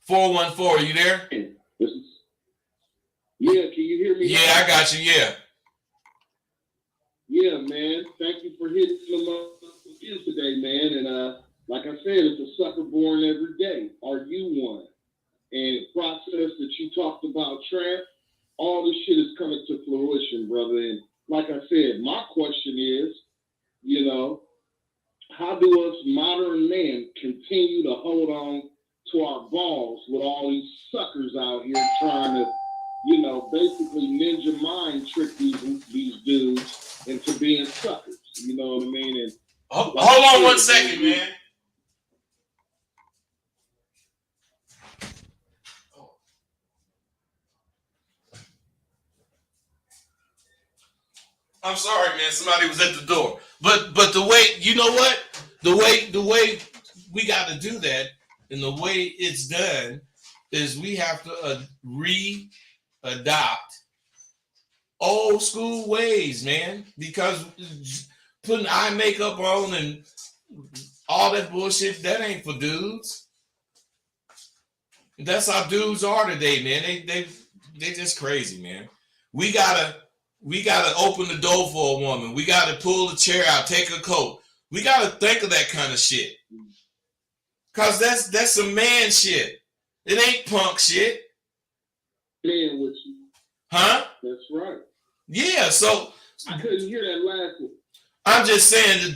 414, are you there? Yeah, can you hear me? Yeah, I got you, yeah. Yeah, man. Thank you for hitting them up today, man. And like I said, it's a sucker born every day. Are you one? And the process that you talked about, Trap, all this shit is coming to fruition, brother. And like I said, my question is, how do us modern men continue to hold on to our balls with all these suckers out here trying to, basically ninja mind trick these dudes into being suckers? You know what I mean? And hold on 1 second, man. I'm sorry, man. Somebody was at the door. But the way, you know what? The way we got to do that, and the way it's done, is we have to re-adopt old school ways, man. Because putting eye makeup on and all that bullshit, that ain't for dudes. That's how dudes are today, man. They just crazy, man. We gotta open the door for a woman. We gotta pull the chair out, take her coat. We gotta think of that kind of shit. Cause that's some man shit. It ain't punk shit. Playing with you. Huh? That's right. Yeah, so I couldn't hear that last one. I'm just saying the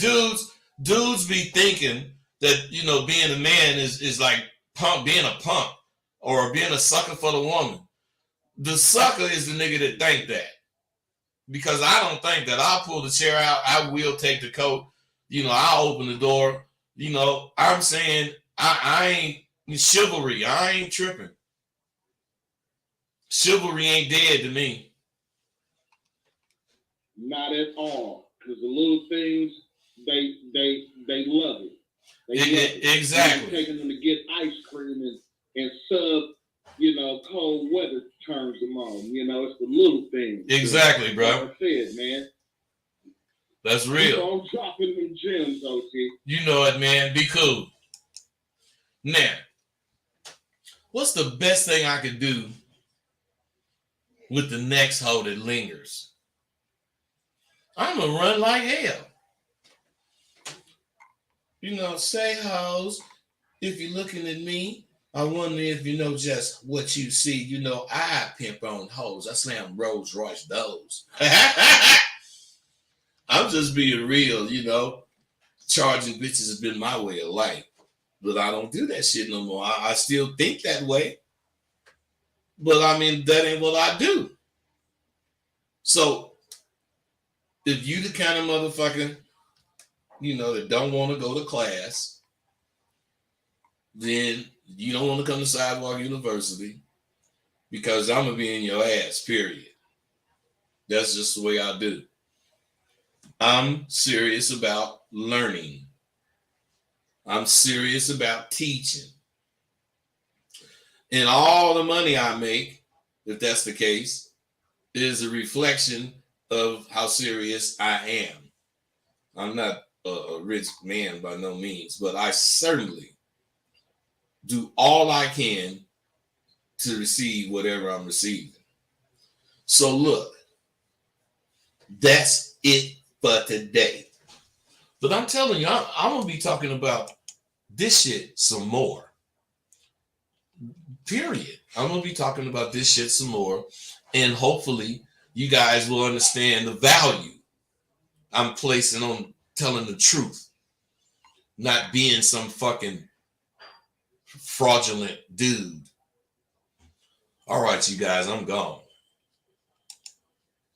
dudes be thinking that, you know, being a man is like punk, being a punk or being a sucker for the woman. The sucker is the nigga that think that. Because I don't think that. I'll pull the chair out, I will take the coat, you know, I'll open the door. You know, I'm saying I ain't chivalry. I ain't tripping. Chivalry ain't dead to me. Not at all. Because the little things, they love it. They love it. Exactly. You're taking them to get ice cream and sub, you know, cold weather turns them on. You know, it's the little things. Exactly, bro. Like I said, man. That's real. Keep on dropping them gems, OT. You know it, man. Be cool. Now, what's the best thing I could do with the next hoe that lingers? I'm going to run like hell. You know, say hoes, if you're looking at me, I wonder if you know just what you see. You know, I pimp on hoes. I slam Rolls Royce those. I'm just being real, you know. Charging bitches has been my way of life. But I don't do that shit no more. I still think that way. But I mean, that ain't what I do. So, if you the kind of motherfucker, you know, that don't want to go to class, then you don't want to come to Sidewalk University because I'm going to be in your ass, period. That's just the way I do. I'm serious about learning. I'm serious about teaching. And all the money I make, if that's the case, is a reflection of how serious I am. I'm not a rich man by no means, but I certainly do all I can to receive whatever I'm receiving. So look, that's it for today. But I'm telling you, I'm going to be talking about this shit some more. Period. I'm going to be talking about this shit some more. And hopefully you guys will understand the value I'm placing on telling the truth. Not being some fucking fraudulent dude. All right, you guys, I'm gone.